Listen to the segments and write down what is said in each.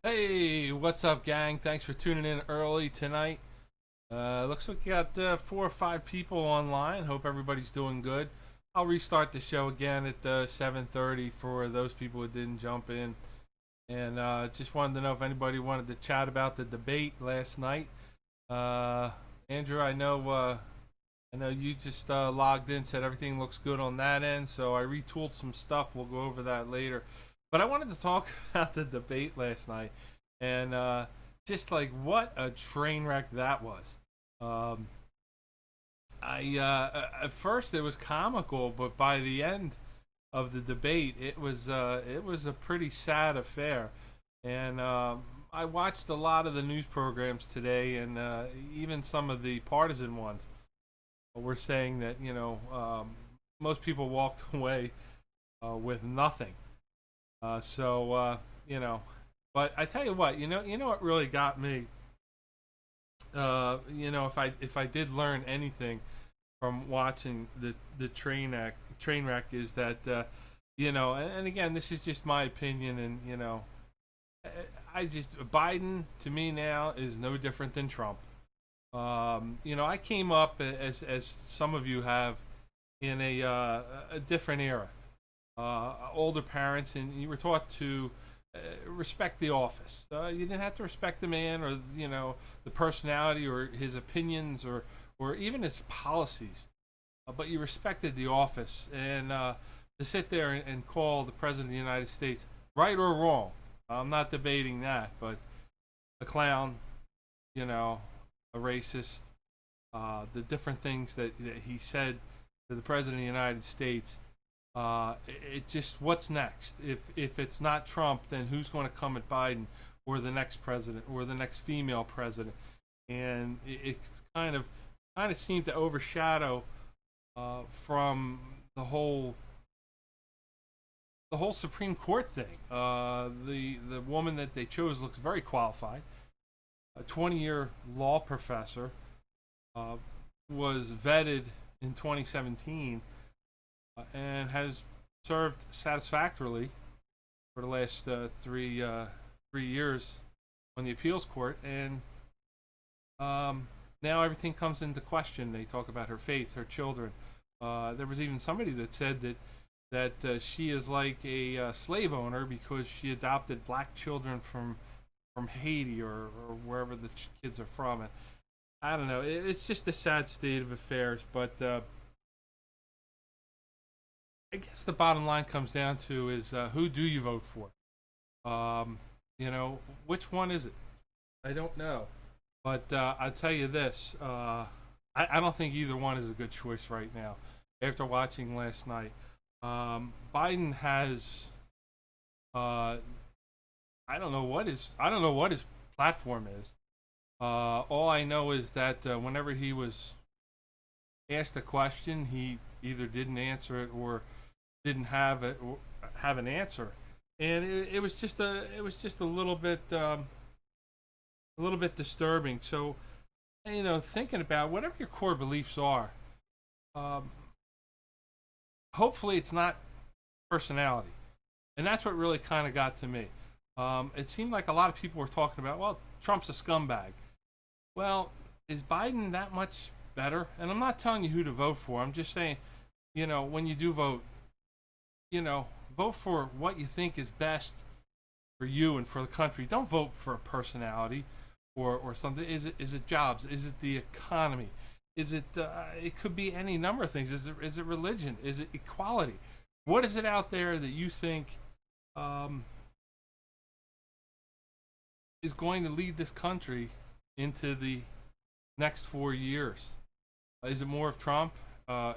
Hey, what's up, gang? Thanks for tuning in early tonight. Looks like we got 4 or 5 people online. Hope everybody's doing good. I'll restart the show again at 7:30 for those people who didn't jump in. And just wanted to know if anybody wanted to chat about the debate last night. Andrew, I know you just logged in, said everything looks good on that end. So I retooled some stuff. We'll go over that later. But I wanted to talk about the debate last night, and just like what a train wreck that was. Um, I At first it was comical, but by the end of the debate, it was a pretty sad affair. And I watched a lot of the news programs today, and even some of the partisan ones were saying that most people walked away with nothing. So but I tell you what, you know what really got me. If I did learn anything from watching the train wreck is that and again, this is just my opinion, and I just Biden to me now is no different than Trump. I came up as some of you have in a different era, older parents, and you were taught to respect the office. You didn't have to respect the man, or the personality, or his opinions, or even his policies, but you respected the office. And to sit there and call the president of the United States right or wrong, I'm not debating that, but a clown, a racist, the different things that he said to the president of the United States. It just, what's next? If it's not Trump, then who's going to come at Biden, or the next president, or the next female president? And it's kind of seemed to overshadow from the whole Supreme Court thing. The woman that they chose looks very qualified. A 20-year law professor, was vetted in 2017, and has served satisfactorily for the last 3 years on the appeals court. And now everything comes into question. They talk about her faith, her children. There was even somebody that said that she is like a slave owner because she adopted black children from Haiti, or wherever the kids are from. And I don't know. It's just a sad state of affairs. But I guess the bottom line comes down to is, who do you vote for? Which one is it? I don't know. But I'll tell you this: I don't think either one is a good choice right now. After watching last night, Biden has I don't know what his platform is. All I know is that whenever he was asked a question, he either didn't answer it, or didn't have an answer. And it was just a little bit disturbing. So, thinking about whatever your core beliefs are, um, hopefully it's not personality, and that's what really kind of got to me. It seemed like a lot of people were talking about, well, Trump's a scumbag. Well, is Biden that much better? And I'm not telling you who to vote for. I'm just saying, when you do vote, vote for what you think is best for you and for the country. Don't vote for a personality, or something. Is it jobs? Is it the economy? Is it it could be any number of things. Is it religion? Is it equality? What is it out there that you think is going to lead this country into the next 4 years? Is it more of Trump?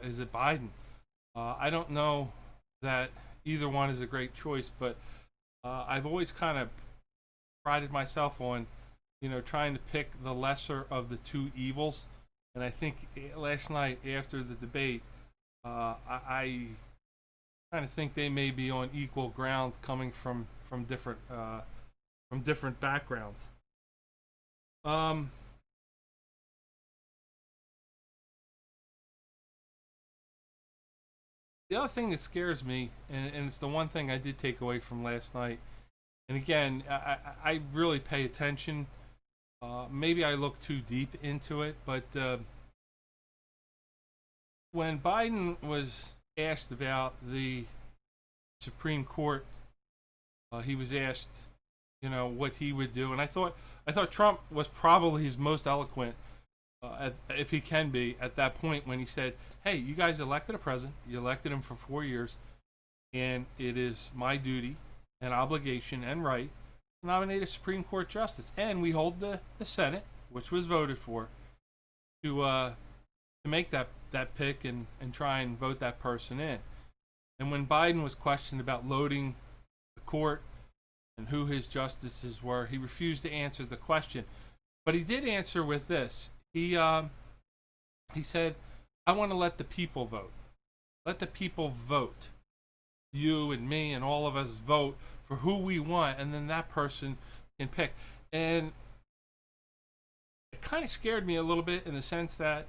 Is it Biden? I don't know that either one is a great choice, but I've always kind of prided myself on, trying to pick the lesser of the two evils. And I think last night after the debate, I kind of think they may be on equal ground, coming from different backgrounds. Um, the other thing that scares me, and it's the one thing I did take away from last night, And again, I really pay attention. Maybe I look too deep into it, but when Biden was asked about the Supreme Court, he was asked, what he would do, and I thought Trump was probably his most eloquent, if he can be, at that point when he said, "Hey, you guys elected a president. You elected him for 4 years, and it is my duty and obligation and right to nominate a Supreme Court justice, and we hold the Senate, which was voted for, to make that pick and try and vote that person in." And when Biden was questioned about loading the court and who his justices were, he refused to answer the question. But he did answer with this. He said, "I want to let the people vote. Let the people vote. You and me and all of us vote for who we want, and then that person can pick." And it kind of scared me a little bit in the sense that,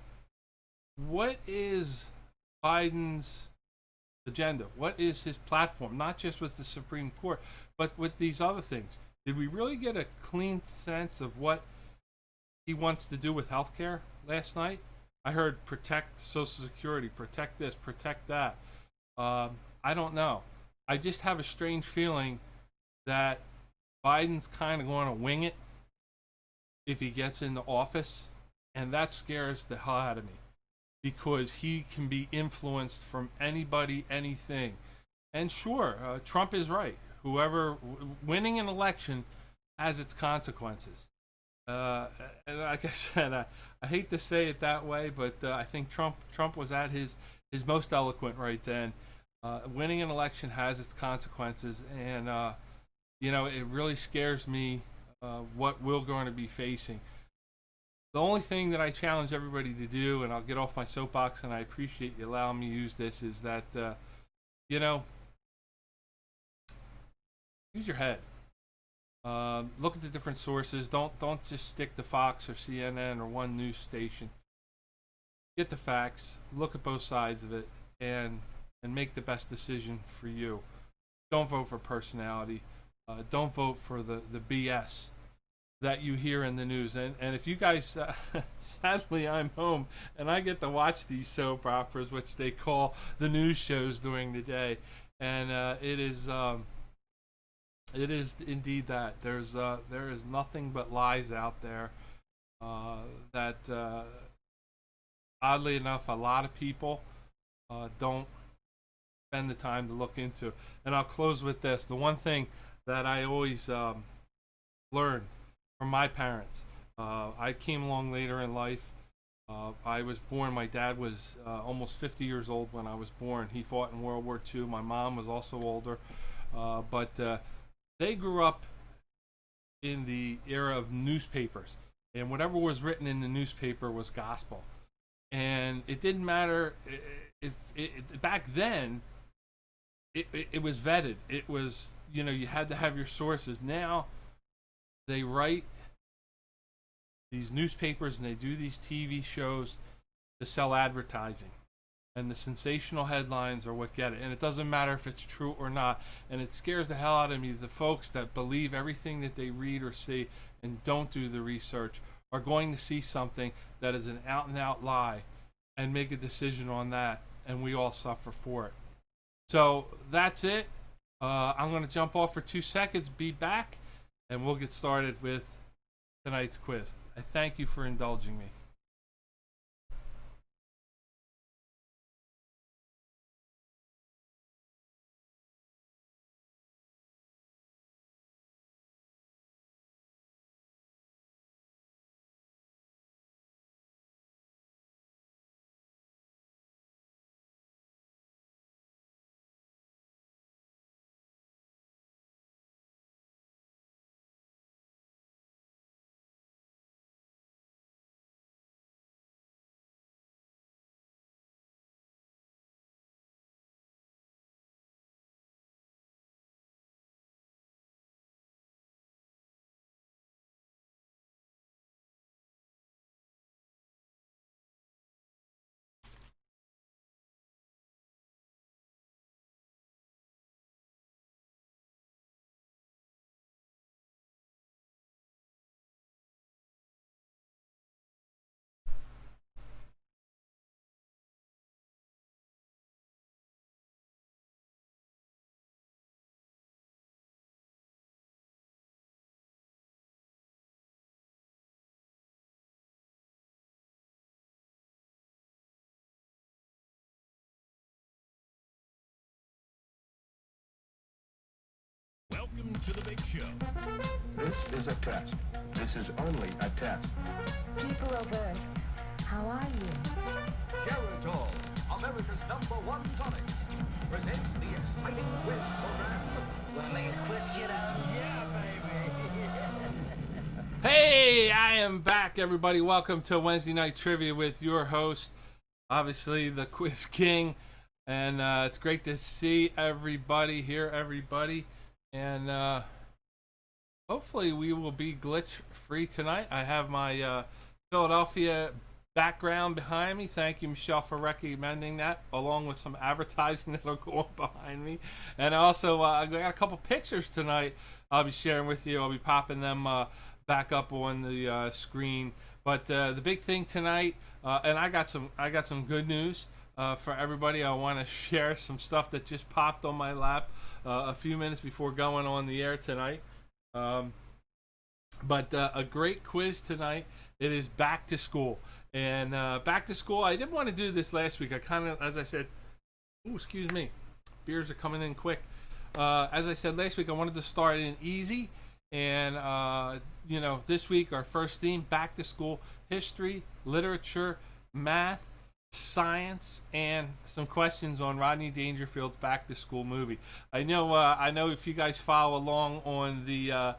what is Biden's agenda? What is his platform? Not just with the Supreme Court, but with these other things. Did we really get a clean sense of what he wants to do with healthcare last night? I heard protect Social Security, protect this, protect that. I don't know. I just have a strange feeling that Biden's kind of going to wing it if he gets into office, and that scares the hell out of me, because he can be influenced from anybody, anything. And sure, Trump is right. Whoever winning an election has its consequences. And like I said, I hate to say it that way, but I think Trump was at his most eloquent right then. Winning an election has its consequences, and it really scares me what we're going to be facing. The only thing that I challenge everybody to do, and I'll get off my soapbox, and I appreciate you allowing me to use this, is that use your head. Look at the different sources. Don't just stick to Fox or CNN or one news station. Get the facts. Look at both sides of it, and make the best decision for you. Don't vote for personality. Don't vote for the BS that you hear in the news. And if you guys, sadly, I'm home and I get to watch these soap operas, which they call the news shows during the day, and it is indeed that there is nothing but lies out there that oddly enough a lot of people don't spend the time to look into. And I'll close with this: the one thing that I always learned from my parents. I came along later in life. I was born, my dad was almost 50 years old when I was born. He fought in World War II. My mom was also older. But they grew up in the era of newspapers. And whatever was written in the newspaper was gospel. And it didn't matter if back then, it was vetted. It was, you had to have your sources. Now, they write these newspapers and they do these TV shows to sell advertising. And the sensational headlines are what get it. And it doesn't matter if it's true or not. And it scares the hell out of me. The folks that believe everything that they read or see and don't do the research are going to see something that is an out and out lie and make a decision on that. And we all suffer for it. So that's it. I'm going to jump off for 2 seconds, be back, and we'll get started with tonight's quiz. I thank you for indulging me. Welcome to the big show. This is a test. This is only a test. People of Earth, how are you? Geritol, America's #1 tonics, presents the exciting quiz program. Wanna make a quiz, kiddo? Yeah, baby. Hey, I am back, everybody. Welcome to Wednesday Night Trivia with your host, obviously the Quiz King. And it's great to see everybody here, everybody. And hopefully we will be glitch-free tonight. I have my Philadelphia background behind me. Thank you, Michelle, for recommending that, along with some advertising that'll go on behind me. And also, I got a couple pictures tonight I'll be sharing with you. I'll be popping them back up on the screen. But the big thing tonight, and I got some good news for everybody. I want to share some stuff that just popped on my lap a few minutes before going on the air tonight. But a great quiz tonight. It is back to school. And back to school, I didn't want to do this last week. I kind of, as I said, ooh, excuse me, beers are coming in quick. As I said last week, I wanted to start in easy. And, this week, our first theme, back to school, history, literature, math, science, and some questions on Rodney Dangerfield's back to school movie. I know if you guys follow along on the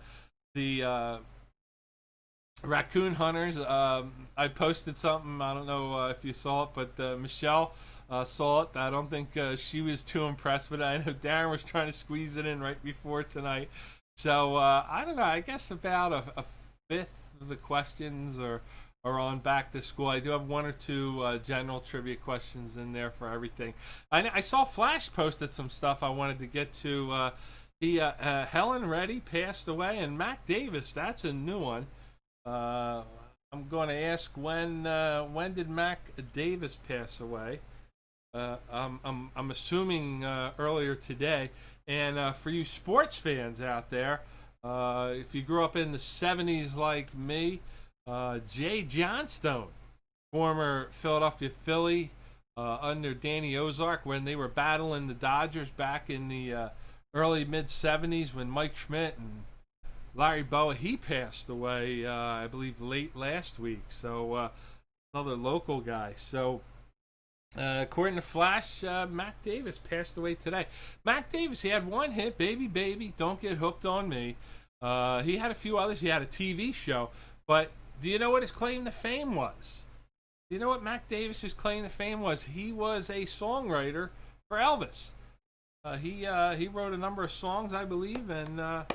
Raccoon Hunters, I posted something. I don't know if you saw it, but Michelle saw it. I don't think she was too impressed with it. I know Darren was trying to squeeze it in right before tonight. So I don't know. I guess about a fifth of the questions are on back to school. I do have one or two general trivia questions in there for everything. I saw Flash posted some stuff I wanted to get to. Helen Reddy passed away, and Mac Davis, that's a new one. I'm going to ask when did Mac Davis pass away? I'm assuming earlier today. And for you sports fans out there, if you grew up in the 70s like me, Jay Johnstone, former Philadelphia Philly, under Danny Ozark when they were battling the Dodgers back in the early mid-70s when Mike Schmidt and Larry Boa, he passed away, I believe, late last week. So another local guy. So according to Flash, Mac Davis passed away today. Mac Davis, he had one hit, Baby Baby, Don't Get Hooked on Me. He had a few others. He had a TV show. But do you know what his claim to fame was? Do you know what Mac Davis's claim to fame was? He was a songwriter for Elvis. He wrote a number of songs, I believe, and I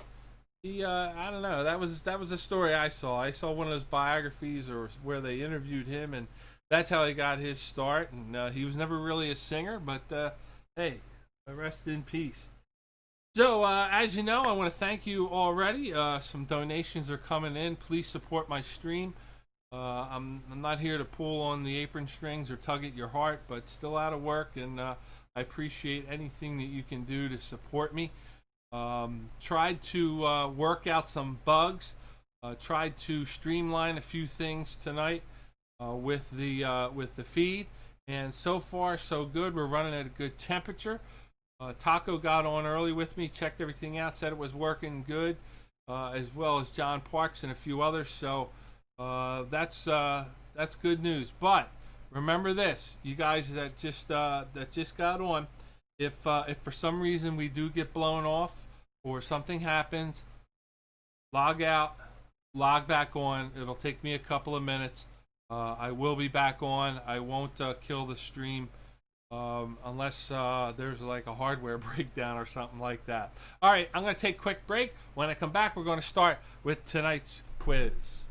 don't know. That was the story I saw. I saw one of those biographies or where they interviewed him, and that's how he got his start. And he was never really a singer, but hey, rest in peace. So as you know, I want to thank you already. Some donations are coming in. Please support my stream. I'm not here to pull on the apron strings or tug at your heart, but still out of work, and I appreciate anything that you can do to support me. Tried to work out some bugs. Tried to streamline a few things tonight with the feed, and so far so good. We're running at a good temperature. Taco got on early with me, checked everything out, said it was working good, as well as John Parks and a few others. So that's good news. But remember this, you guys that just got on. If for some reason we do get blown off or something happens, log out, log back on. It'll take me a couple of minutes. I will be back on. I won't kill the stream unless there's like a hardware breakdown or something like that. All right, I'm going to take a quick break. When I come back, we're going to start with tonight's quiz.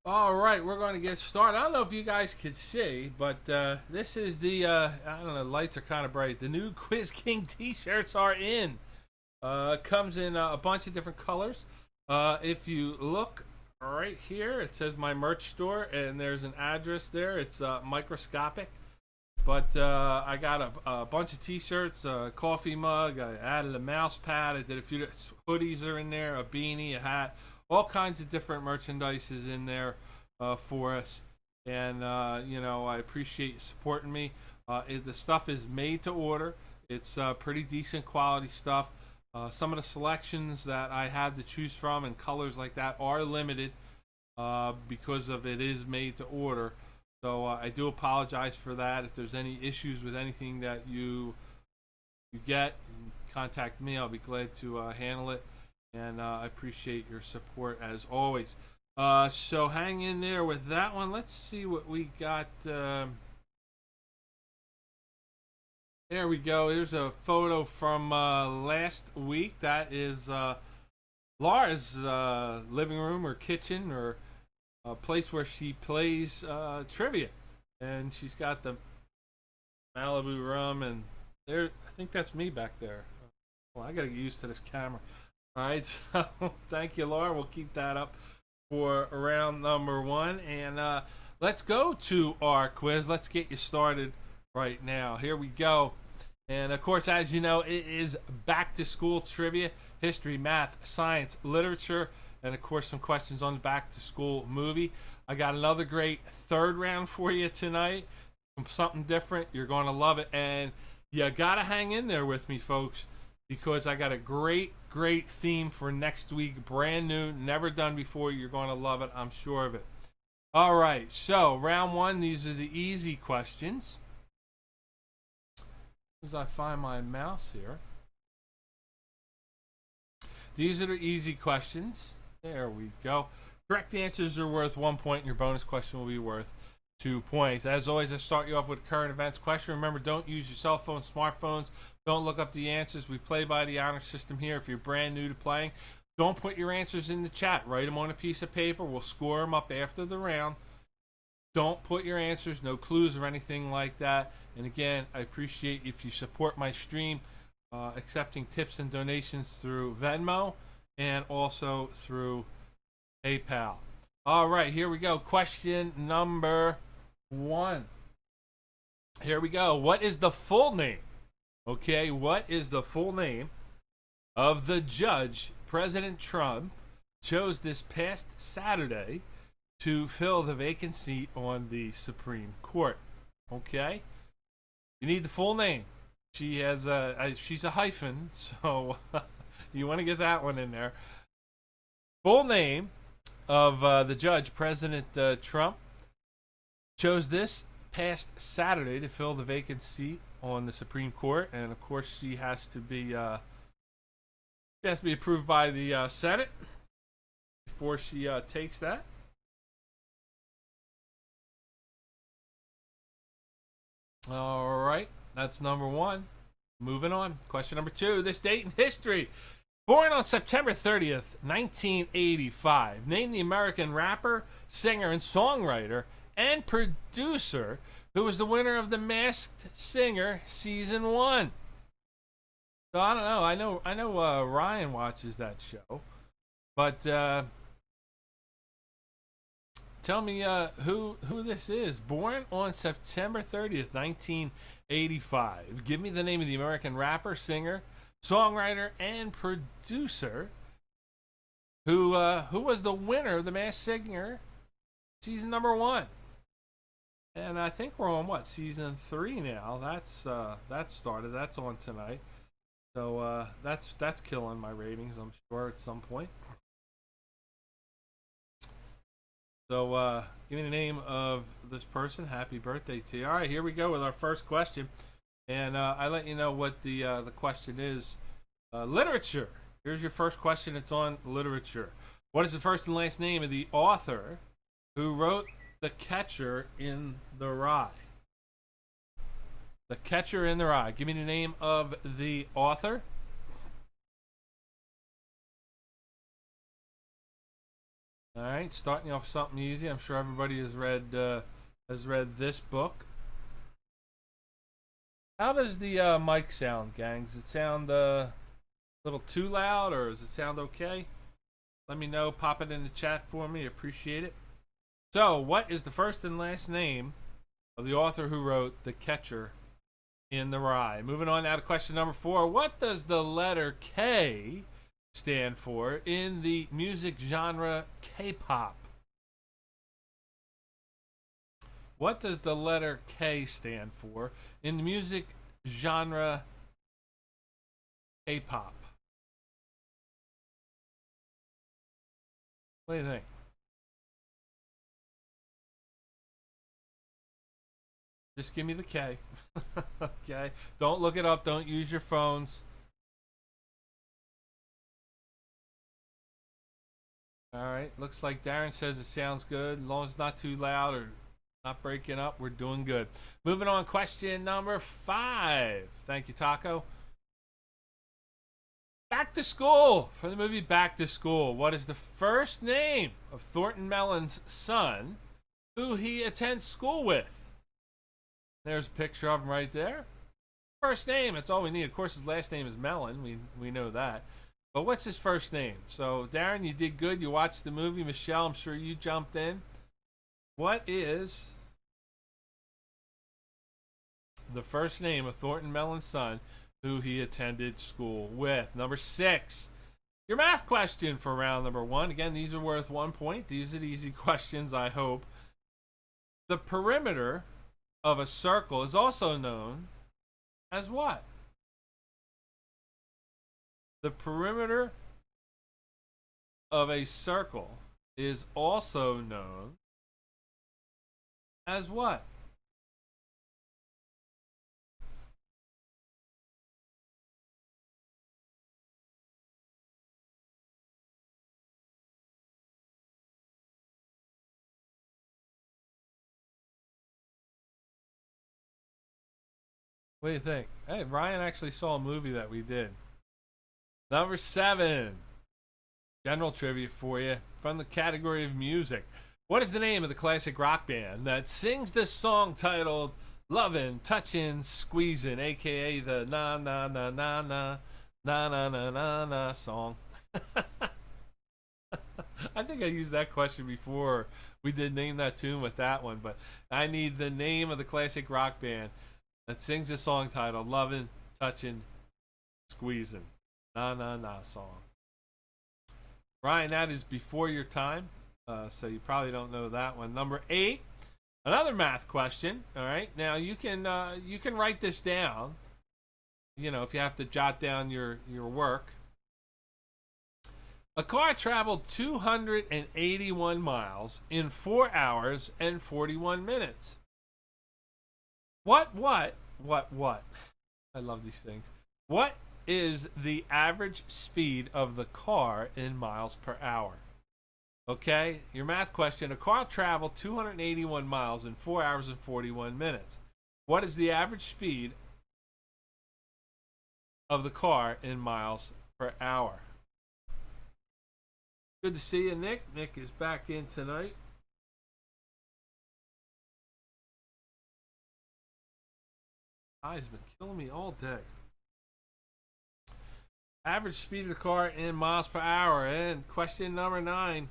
All right, we're going to get started. I don't know if you guys could see, but this is the, I don't know, lights are kind of bright. The new Quiz King t-shirts are in. Comes in a bunch of different colors. If you look right here, it says my merch store, and there's an address there. It's microscopic. But I got a bunch of t-shirts, a coffee mug, I added a mouse pad, I did a few hoodies are in there, a beanie, a hat, all kinds of different merchandise is in there for us. And, I appreciate you supporting me. The stuff is made to order. It's pretty decent quality stuff. Some of the selections that I have to choose from and colors like that are limited because of it is made to order. So I do apologize for that. If there's any issues with anything that you get, contact me. I'll be glad to handle it. And I appreciate your support as always. So hang in there with that one. Let's see what we got. There we go. Here's a photo from last week. That is Laura's living room or kitchen or a place where she plays trivia, and she's got the Malibu rum, and there, I think that's me back there. Well, I gotta get used to this camera. All right, so thank you, Laura. We'll keep that up for round number one, and let's go to our quiz. Let's get you started right now. Here we go. And of course, as you know, it is back to school trivia, history, math, science, literature, and of course some questions on the back to school movie. I got another great third round for you tonight. Something different. You're going to love it. And you got to hang in there with me, folks, because I got a great theme for next week. Brand new, never done before. You're going to love it. I'm sure of it. All right. So round one, these are the easy questions. As I find my mouse here. These are the easy questions. There we go. Correct answers are worth 1 point, and your bonus question will be worth 2 points. As always, I start you off with a current events question. Remember, don't use your cell phone, smartphones. Don't look up the answers. We play by the honor system here. If you're brand new to playing, don't put your answers in the chat. Write them on a piece of paper. We'll score them up after the round. Don't put your answers, no clues or anything like that. And again, I appreciate if you support my stream, accepting tips and donations through Venmo and also through PayPal. All right, here we go. Question number one. Here we go. What is the full name? Okay, what is the full name of the judge President Trump chose this past Saturday to fill the vacant seat on the Supreme Court? Okay, you need the full name. She has she's a hyphen, so you want to get that one in there. Full name of the judge, President Trump, chose this past Saturday to fill the vacant seat on the Supreme Court, and of course, she has to be approved by the Senate before she takes that. All right, that's number one. Moving on. Question number two. This date in history. Born on September 30th, 1985. Name the American rapper, singer, and songwriter and producer who was the winner of The Masked Singer Season 1. So I don't know. I know Ryan watches that show. But tell me who this is. Born on September 30th, 1985. Give me the name of the American rapper, singer, songwriter, and producer who was the winner of The Masked Singer season number 1. And I think we're on season 3 now. That started. That's on tonight. So that's killing my ratings, I'm sure, at some point. So give me the name of this person. Happy birthday to you. All right, here we go with our first question. And I let you know what the question is. Literature. Here's your first question. It's on literature. What is the first and last name of the author who wrote The Catcher in the Rye? The Catcher in the Rye. Give me the name of the author. All right, starting off with something easy. I'm sure everybody has read this book. How does the mic sound, gang? Does it sound a little too loud, or does it sound okay? Let me know. Pop it in the chat for me. Appreciate it. So, what is the first and last name of the author who wrote The Catcher in the Rye? Moving on now to question number 4. What does the letter K stand for in the music genre K-pop? What does the letter K stand for in the music genre K-pop? What do you think? Just give me the K. Okay? Don't look it up. Don't use your phones. All right. Looks like Darren says it sounds good. As long as it's not too loud or not breaking up, we're doing good. Moving on. Question number 5. Thank you, Taco. Back to School. For the movie Back to School, what is the first name of Thornton Mellon's son who he attends school with? There's a picture of him right there. First name, that's all we need. Of course, his last name is Mellon. We know that. But what's his first name? So, Darren, you did good. You watched the movie. Michelle, I'm sure you jumped in. What is the first name of Thornton Mellon's son who he attended school with? Number 6. Your math question for round number 1. Again, these are worth 1 point. These are the easy questions, I hope. The perimeter of a circle is also known as what? The perimeter of a circle is also known as what? What do you think? Hey, Ryan actually saw a movie that we did. Number 7. General trivia for you from the category of music. What is the name of the classic rock band that sings this song titled Lovin', Touchin', Squeezin', aka the na na na na na na na na na na song? I think I used that question before. We did name that tune with that one, but I need the name of the classic rock band that sings a song titled Lovin', Touchin', Squeezin', na na na song. Ryan, that is before your time, so you probably don't know that one. Number 8, another math question. All right, now you can write this down. You know, if you have to jot down your work. A car traveled 281 miles in 4 hours and 41 minutes. What? I love these things. What is the average speed of the car in miles per hour? Okay, your math question. A car traveled 281 miles in 4 hours and 41 minutes. What is the average speed of the car in miles per hour? Good to see you, Nick. Nick is back in tonight. Eyes been killing me all day. Average speed of the car in miles per hour. And question number 9.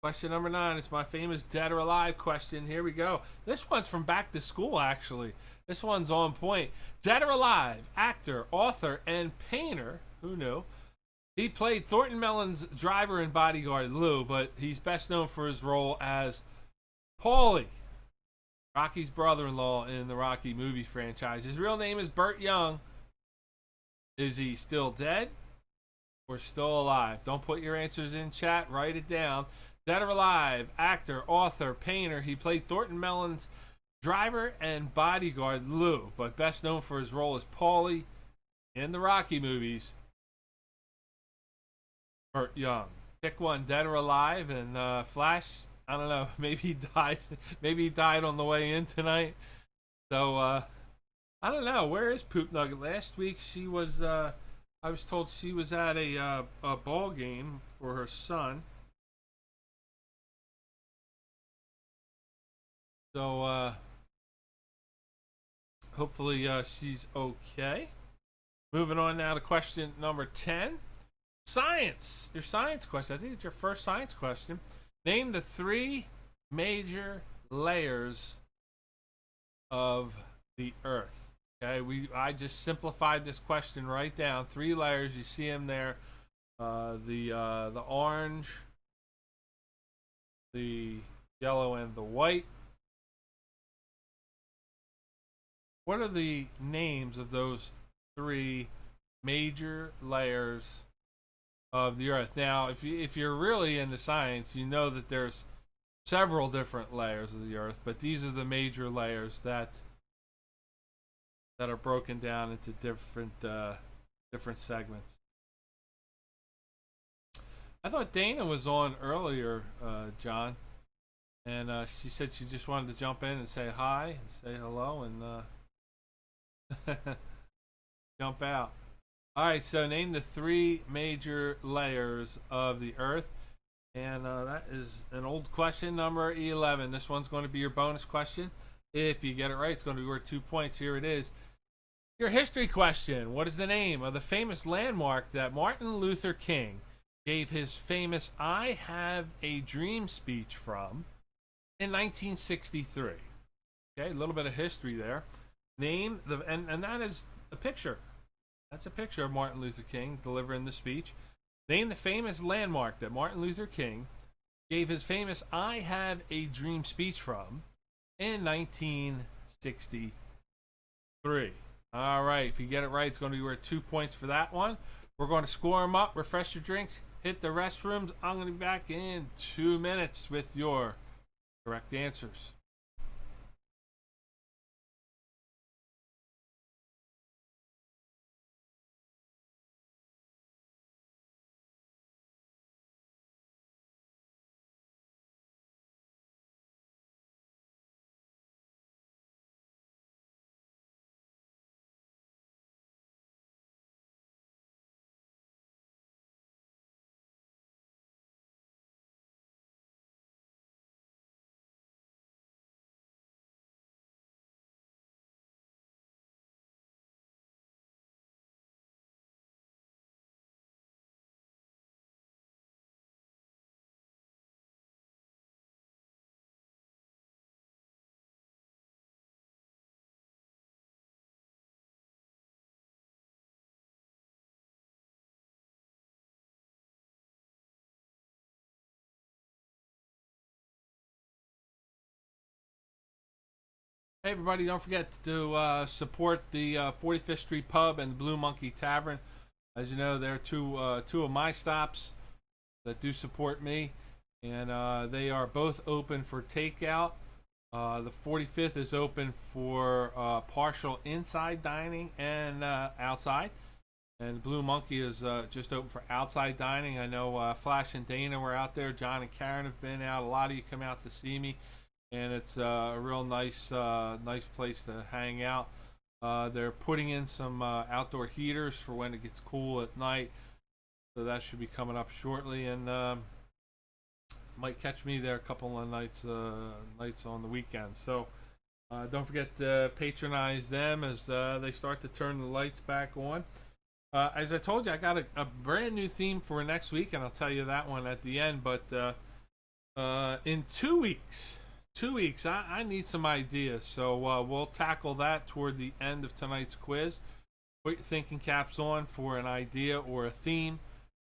Question number 9. It's my famous Dead or Alive question. Here we go. This one's from Back to School, actually. This one's on point. Dead or Alive, actor, author, and painter. Who knew? He played Thornton Mellon's driver and bodyguard, Lou, but he's best known for his role as Paulie, Rocky's brother-in-law in the Rocky movie franchise. His real name is Burt Young. Is he still dead or still alive? Don't put your answers in chat. Write it down. Dead or alive, actor, author, painter. He played Thornton Mellon's driver and bodyguard, Lou, but best known for his role as Paulie in the Rocky movies. Burt Young. Pick one, dead or alive, and Flash, I don't know, maybe he died. Maybe he died on the way in tonight. So I don't know. Where is Poop Nugget? Last week she was. I was told she was at a ball game for her son. So hopefully she's okay. Moving on now to question number 10. Science. Your science question. I think it's your first science question. Name the 3 major layers of the Earth. Okay, I just simplified this question right down. 3 layers. You see them there. The orange, the yellow, and the white. What are the names of those 3 major layers of the Earth? Now, if you're really into science, you know that there's several different layers of the Earth, but these are the major layers that are broken down into different segments. I thought Dana was on earlier, John, and she said she just wanted to jump in and say hi and say hello and jump out. All right, so name the 3 major layers of the Earth. And that is an old question, number 11. This one's going to be your bonus question. If you get it right, it's going to be worth 2 points. Here it is. Your history question. What is the name of the famous landmark that Martin Luther King gave his famous I Have a Dream speech from in 1963? Okay, a little bit of history there. Name the, and that is a picture. That's a picture of Martin Luther King delivering the speech. Name the famous landmark that Martin Luther King gave his famous I Have a Dream speech from in 1963. All right, if you get it right, it's going to be worth 2 points for that one. We're going to score them up, refresh your drinks, hit the restrooms. I'm going to be back in 2 minutes with your correct answers. Hey everybody, don't forget to support the 45th Street Pub and the Blue Monkey Tavern. As you know, they're two of my stops that do support me, and they are both open for takeout. The 45th is open for partial inside dining and outside, and Blue Monkey is just open for outside dining. I know Flash and Dana were out there. John and Karen have been out. A lot of you come out to see me. And it's a real nice place to hang out. They're putting in some outdoor heaters for when it gets cool at night, so that should be coming up shortly. And might catch me there a couple of nights on the weekend. So don't forget to patronize them as they start to turn the lights back on. As I told you, I got a brand new theme for next week, and I'll tell you that one at the end. But in 2 weeks. 2 weeks, I need some ideas, so we'll tackle that toward the end of tonight's quiz. Put your thinking caps on for an idea or a theme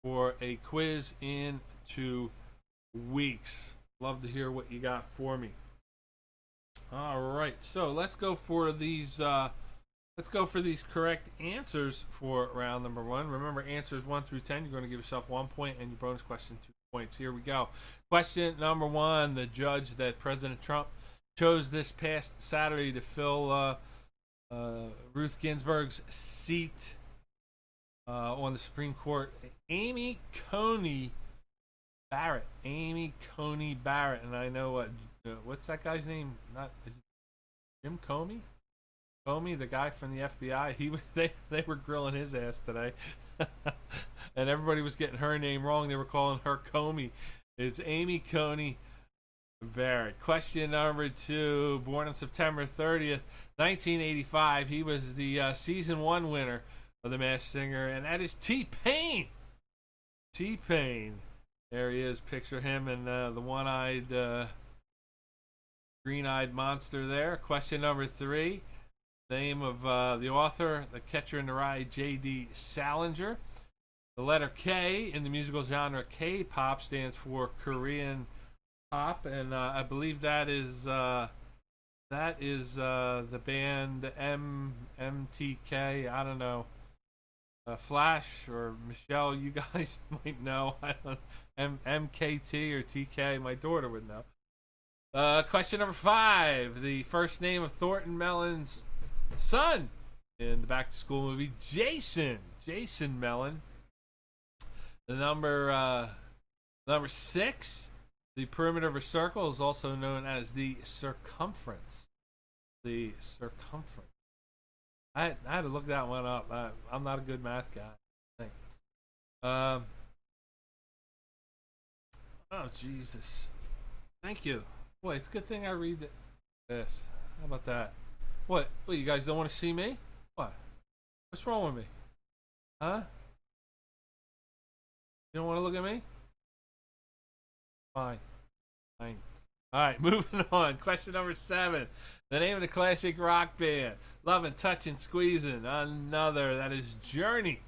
for a quiz in 2 weeks. Love to hear what you got for me. All right, so let's go for these. Let's go for these correct answers for round number 1. Remember, answers 1 through 10. You're going to give yourself 1 point, and your bonus question 2 points. Here we go. Question number 1. The judge that President Trump chose this past Saturday to fill Ruth Ginsburg's seat on the Supreme Court, Amy Coney Barrett. Amy Coney Barrett. And I know what's that guy's name? Not is it Jim Comey? Comey, the guy from the FBI. They were grilling his ass today, and everybody was getting her name wrong. They were calling her Comey. It's Amy Coney Barrett. Question number 2. Born on September 30th, 1985. He was the season 1 winner of The Masked Singer, and that is T-Pain. T-Pain. There he is. Picture him and the one-eyed, green-eyed monster there. Question number 3. Name of the author, The Catcher in the Rye, J.D. Salinger. The letter K in the musical genre K-pop stands for Korean pop, and I believe that is the band MTK. I don't know. Flash or Michelle, you guys might know. I don't. MKT or TK. My daughter would know. Question number 5. The first name of Thornton Mellon's son in the Back to School movie, Jason. Jason Mellon. The number 6. The perimeter of a circle is also known as the circumference. The circumference. I had to look that one up. I'm not a good math guy. Oh, Jesus. Thank you. Boy, it's a good thing I read this. How about that? What, you guys don't want to see me? What? What's wrong with me? Huh? You don't want to look at me? Fine. Alright, moving on. Question number 7. The name of the classic rock band. Lovin', Touchin', Squeezin'. Another. That is Journey.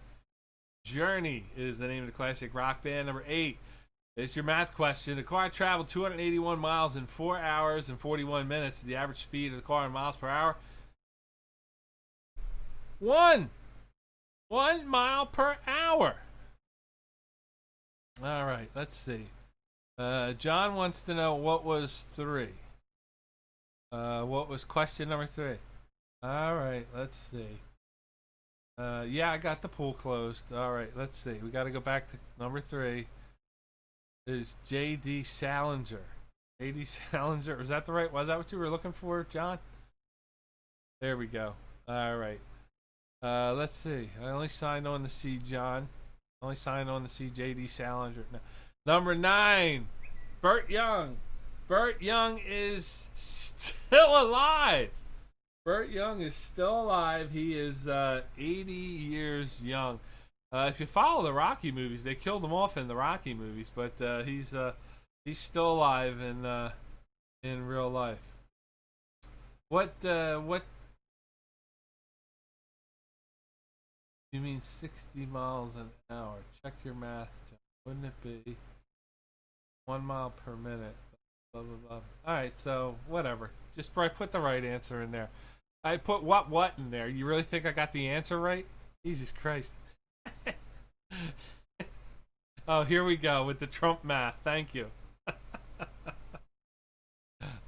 Journey is the name of the classic rock band. Number 8. It's your math question. The car traveled 281 miles in 4 hours and 41 minutes. The average speed of the car in miles per hour. 1 mile per hour. Alright, let's see. John wants to know what was 3. What was question number 3? All right, let's see. Yeah, I got the pool closed. All right, let's see. We got to go back to number 3. Is J.D. Salinger. J.D. Salinger. Was that what you were looking for, John? There we go. All right. Let's see. I only signed on to see John. I only signed on to see J.D. Salinger. No. Number 9, Burt Young. Burt Young is still alive. Burt Young is still alive. He is 80 years young. If you follow the Rocky movies, they killed him off in the Rocky movies, but he's still alive in real life. What you mean 60 miles an hour? Check your math, John. Wouldn't it be 1 mile per minute? Blah, blah, blah. All right, so whatever. Just I put the right answer in there. I put what in there. You really think I got the answer right? Jesus Christ. Oh, here we go with the Trump math. Thank you.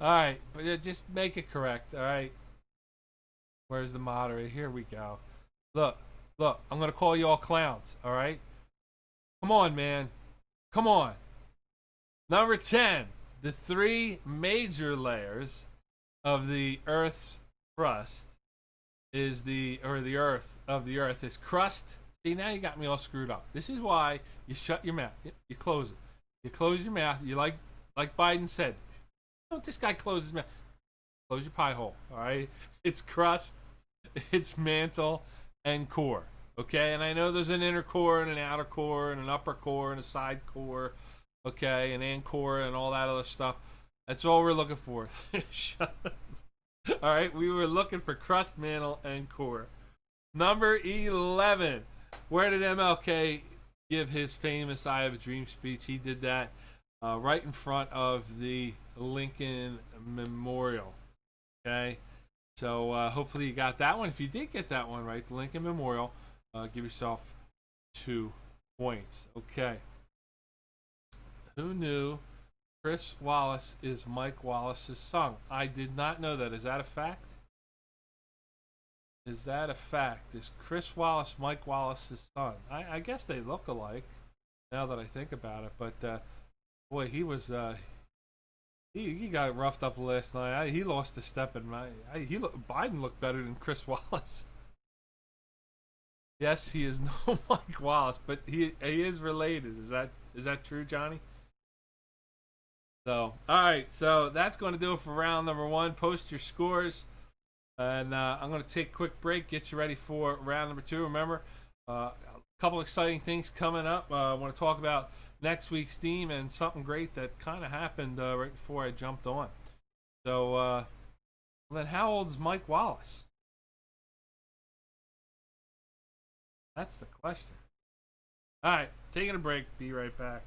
All right, but just make it correct. All right. Where's the moderator? Here we go. Look. I'm gonna call you all clowns. All right. Come on, man. Come on. Number 10. The 3 major layers of the Earth's crust is the Earth is crust. See, now you got me all screwed up. This is why you shut your mouth. You close it. You close your mouth. You like Biden said. Don't this guy close his mouth? Close your pie hole. All right. It's crust. It's mantle and core. Okay. And I know there's an inner core and an outer core and an upper core and a side core. Okay, and anchor and all that other stuff. That's all we're looking for. Shut up. All right, we were looking for crust, mantle, and core. Number 11. Where did MLK give his famous "I Have a Dream" speech? He did that right in front of the Lincoln Memorial. Okay, so hopefully you got that one. If you did get that one right, the Lincoln Memorial, give yourself 2 points. Okay. Who knew Chris Wallace is Mike Wallace's son? I did not know that. Is that a fact? Is that a fact? Is Chris Wallace Mike Wallace's son? I guess they look alike now that I think about it. But boy, he was he got roughed up last night. He lost a step in my. Biden looked better than Chris Wallace. Yes, he is no Mike Wallace, but he is related. Is that true, Johnny? So, all right. So that's going to do it for round number one. Post your scores. And I'm going to take a quick break, get you ready for round number two. Remember, a couple exciting things coming up. I want to talk about next week's theme and something great that kind of happened right before I jumped on. So, then how old is Mike Wallace? That's the question. All right, taking a break. Be right back.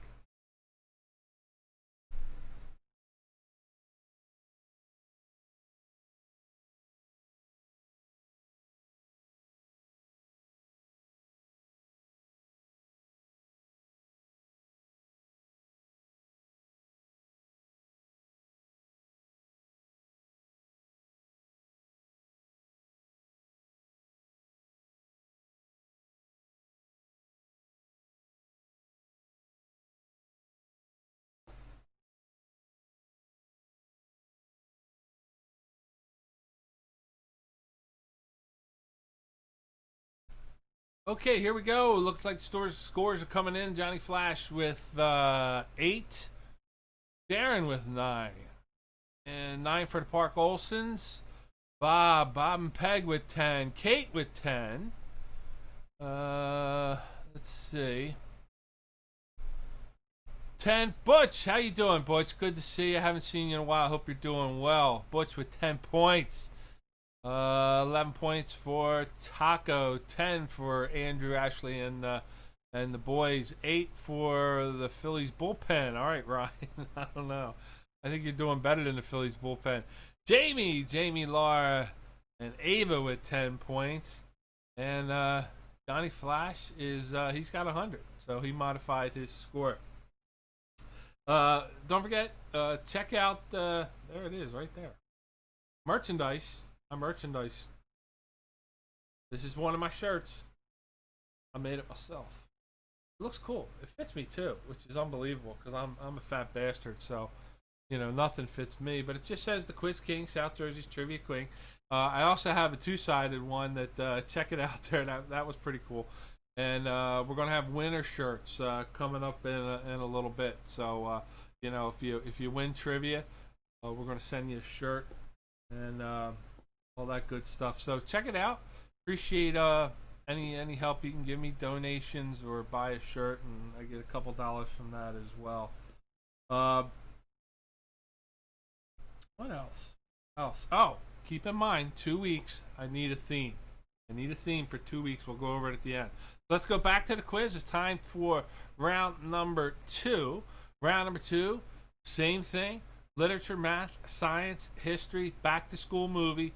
Okay, here we go. Looks like scores are coming in. Johnny Flash with 8. Darren with 9. And 9 for the Park Olsons. Bob and Peg with 10. Kate with 10. Let's see. 10. Butch, how you doing, Butch? Good to see you. I haven't seen you in a while. Hope you're doing well. Butch with 10 points. 11 points for Taco. 10 for Andrew, Ashley, and the boys. 8 for the Phillies bullpen. All right, Ryan. I don't know. I think you're doing better than the Phillies bullpen. Jamie, Laura, and Ava with 10 points. And Johnny Flash is he's got 100, so he modified his score. Don't forget, check out there it is right there. Merchandise. My merchandise. This is one of my shirts. I made it myself. It looks cool. It fits me too, which is unbelievable because I'm a fat bastard. So, nothing fits me. But it just says the Quiz King, South Jersey's Trivia King. I also have a 2-sided one that check it out there. That was pretty cool. And we're gonna have winter shirts coming up in a little bit. So if you win trivia, we're gonna send you a shirt and all that good stuff. So check it out. Appreciate any help you can give me, donations or buy a shirt, and I get a couple dollars from that as well. What else? Oh, keep in mind, 2 weeks. I need a theme. For 2 weeks. We'll go over it at the end. Let's go back to the quiz. It's time for round number 2. Round number 2, same thing. Literature, math, science, history, back to school movie.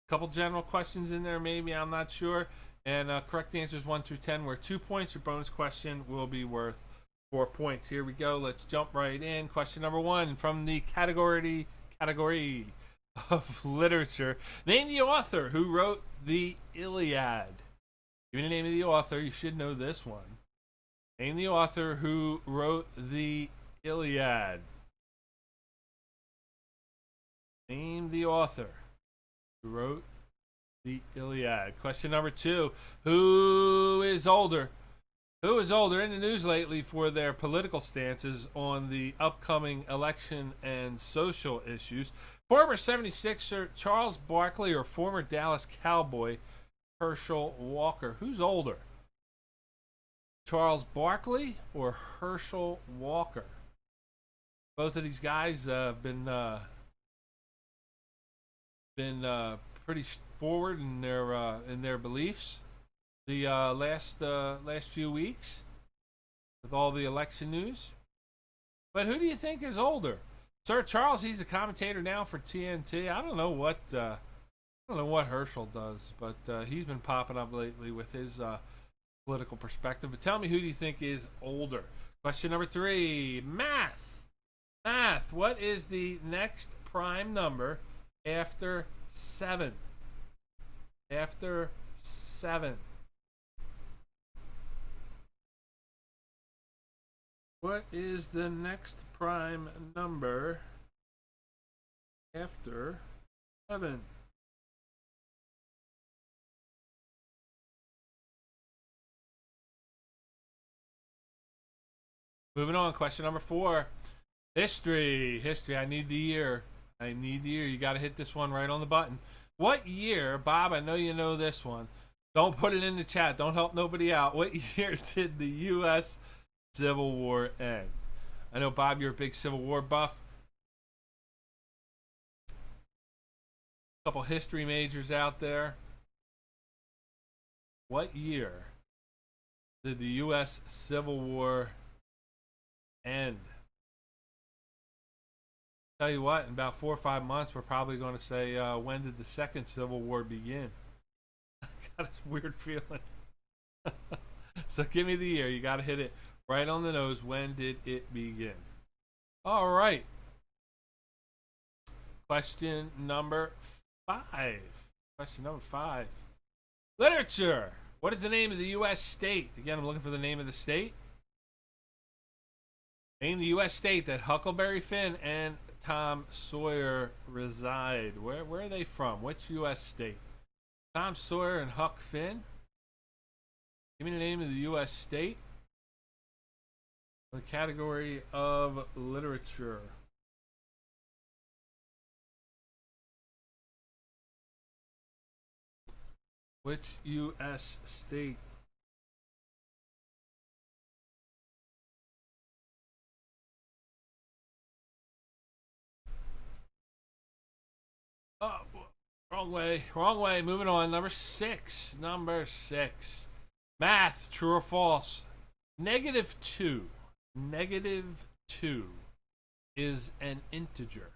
Couple general questions in there, maybe, I'm not sure. And correct answers 1 through 10, where 2 points. Your bonus question will be worth 4 points. Here we go. Let's jump right in. Question number 1 from the category of literature. Name the author who wrote the Iliad. Give me the name of the author. You should know this one. Name the author who wrote the Iliad. Name the author who wrote the Iliad. Question number 2. Who is older in the news lately for their political stances on the upcoming election and social issues? Former 76er Charles Barkley or former Dallas Cowboy Herschel Walker? Who's older? Charles Barkley or Herschel Walker? Both of these guys have been pretty forward in their beliefs the last few weeks with all the election news. But who do you think is older? Sir Charles, he's a commentator now for TNT. I don't know what Herschel does, but he's been popping up lately with his political perspective. But tell me, who do you think is older? Question number 3, math. What is the next prime number after 7? After 7. What is the next prime number after 7? Moving on, question number 4. History. History. I need the year. I need the year. You got to hit this one right on the button. What year, Bob? I know you know this one. Don't put it in the chat. Don't help nobody out. What year did the U.S. Civil War end? I know, Bob, you're a big Civil War buff. A couple history majors out there. What year did the U.S. Civil War end? Tell you what, in about 4 or 5 months, we're probably going to say, when did the Second Civil War begin? I got this weird feeling. So give me the year. You got to hit it right on the nose. When did it begin? All right. Question number 5. Question number 5. Literature. What is the name of the U.S. state? Again, I'm looking for the name of the state. Name the U.S. state that Huckleberry Finn and Tom Sawyer reside. Where are they from? Which U.S. state? Tom Sawyer and Huck Finn. Give me the name of the U.S. state. The category of literature. Which U.S. state? Oh, wrong way. Wrong way. Moving on. Number 6. Number 6. Math. True or false? -2. -2 is an integer.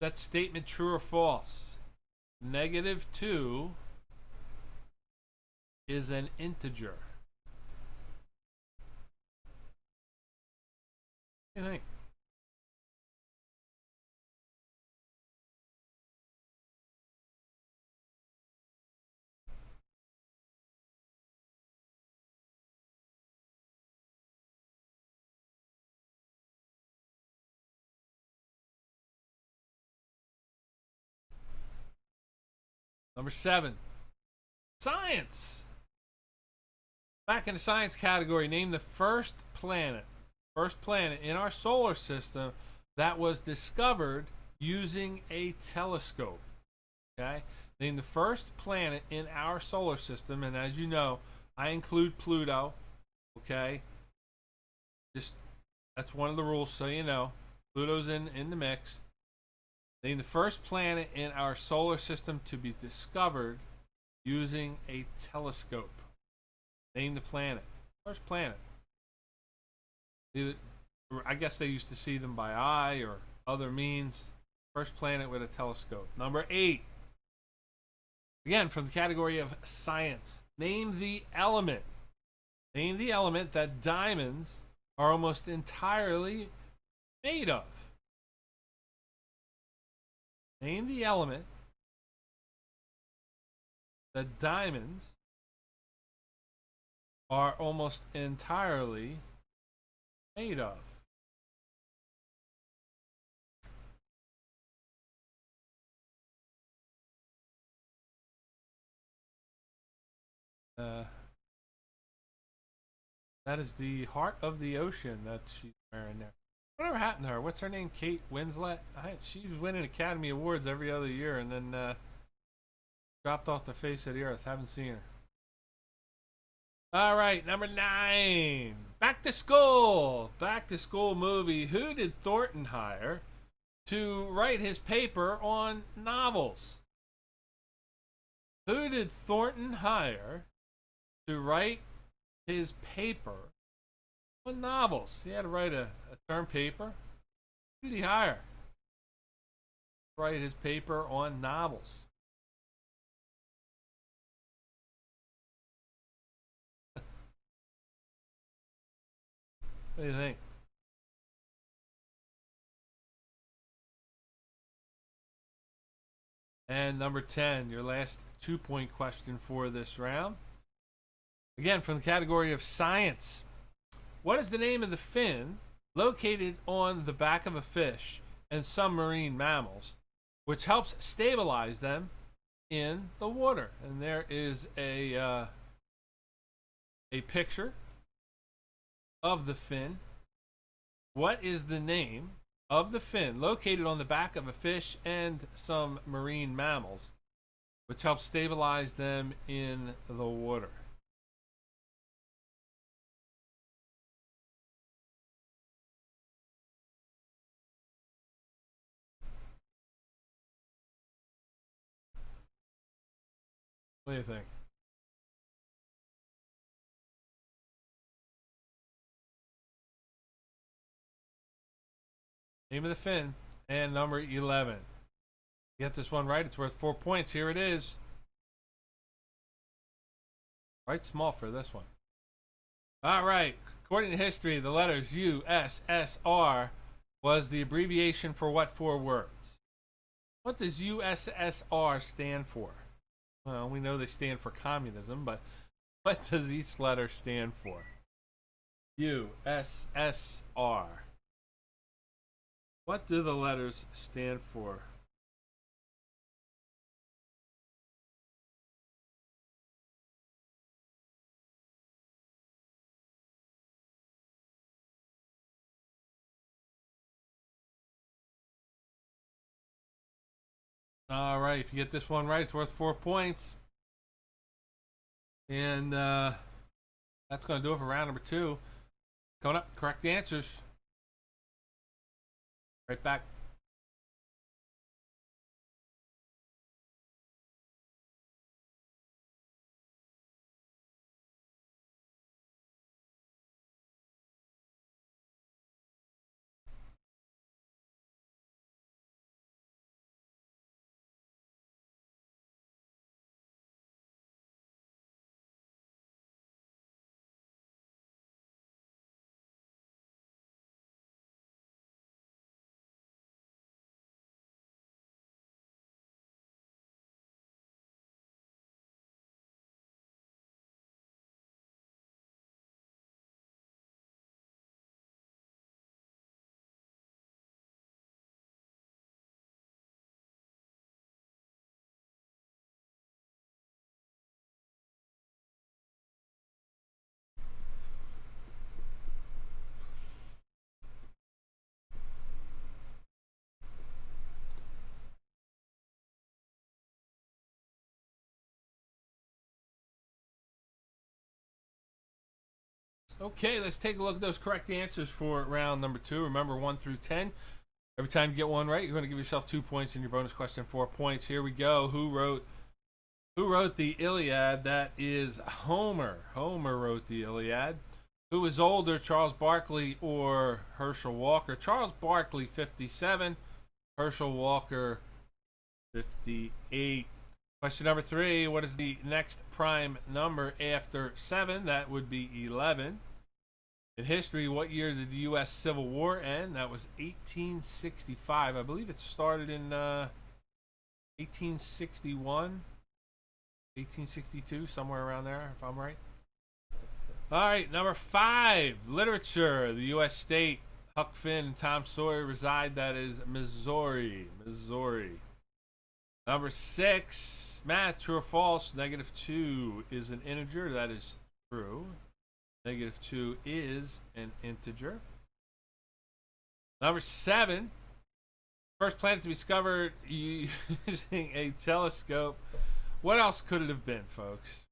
That statement true or false? -2 is an integer. What do you think? Number 7. Science. Back in the science category, name the first planet in our solar system that was discovered using a telescope. Okay? Name the first planet in our solar system, and as you know, I include Pluto. Okay? Just that's one of the rules, so you know. Pluto's in the mix. Name the first planet in our solar system to be discovered using a telescope. Name the planet. First planet. Either, I guess they used to see them by eye or other means. First planet with a telescope. Number 8. Again, from the category of science. Name the element. Name the element that diamonds are almost entirely made of. Name the element that diamonds are almost entirely made of. That is the heart of the ocean that she's wearing there. Whatever happened to her? What's her name? Kate Winslet? She was winning Academy Awards every other year and then dropped off the face of the earth. Haven't seen her. All right, number 9. Back to school. Back to school movie. Who did Thornton hire to write his paper on novels? Who did Thornton hire to write his paper on novels? He had to write a term paper. Who did he hire to write his paper on novels? What do you think? And number 10, your last 2-point question for this round. Again, from the category of science. What is the name of the fin located on the back of a fish and some marine mammals, which helps stabilize them in the water? And there is a picture of the fin. What is the name of the fin located on the back of a fish and some marine mammals, which helps stabilize them in the water? What do you think? Name of the fin and number 11. Get this one right, it's worth 4 points. Here it is. Right small for this one. All right. According to history, the letters USSR was the abbreviation for what 4 words? What does USSR stand for? Well, we know they stand for communism, but what does each letter stand for? USSR. What do the letters stand for? All right, if you get this one right, it's worth 4 points. And that's going to do it for round number 2. Coming up, correct answers. Right back. Okay, let's take a look at those correct answers for round number 2. Remember, 1 through 10. Every time you get one right, you're going to give yourself 2 points, and your bonus question 4 points. Here we go. Who wrote the Iliad? That is Homer. Homer wrote the Iliad. Who was older, Charles Barkley or Herschel Walker? Charles Barkley, 57. Herschel Walker, 58. Question number 3. What is the next prime number after 7? That would be 11. In history, what year did the U.S. Civil War end? That was 1865. I believe it started in 1861, 1862, somewhere around there, if I'm right. All right, number 5, literature. The U.S. state Huck Finn and Tom Sawyer reside. That is Missouri. Missouri. Number 6, math. True or false? -2 is an integer. That is true. -2 is an integer. Number 7, first planet to be discovered using a telescope. What else could it have been, folks?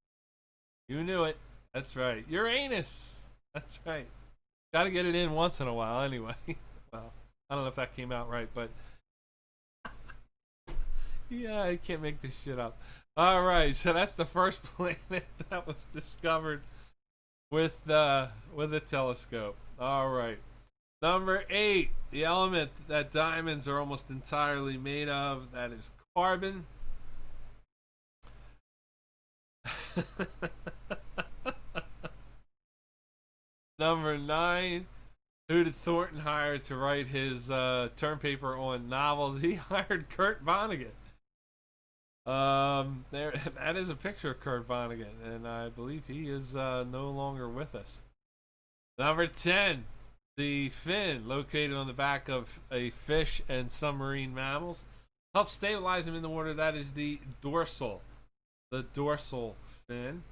You knew it. That's right. Uranus. That's right. Got to get it in once in a while anyway. Well, I don't know if that came out right, but yeah, I can't make this shit up. All right, so that's the first planet that was discovered with a telescope. All right. Number 8, the element that diamonds are almost entirely made of. That is carbon. Number 9, who did Thornton hire to write his term paper on novels? He hired Kurt Vonnegut. That is a picture of Kurt Vonnegut, and I believe he is no longer with us. Number 10, the fin located on the back of a fish and some marine mammals helps stabilize them in the water. That is the dorsal fin.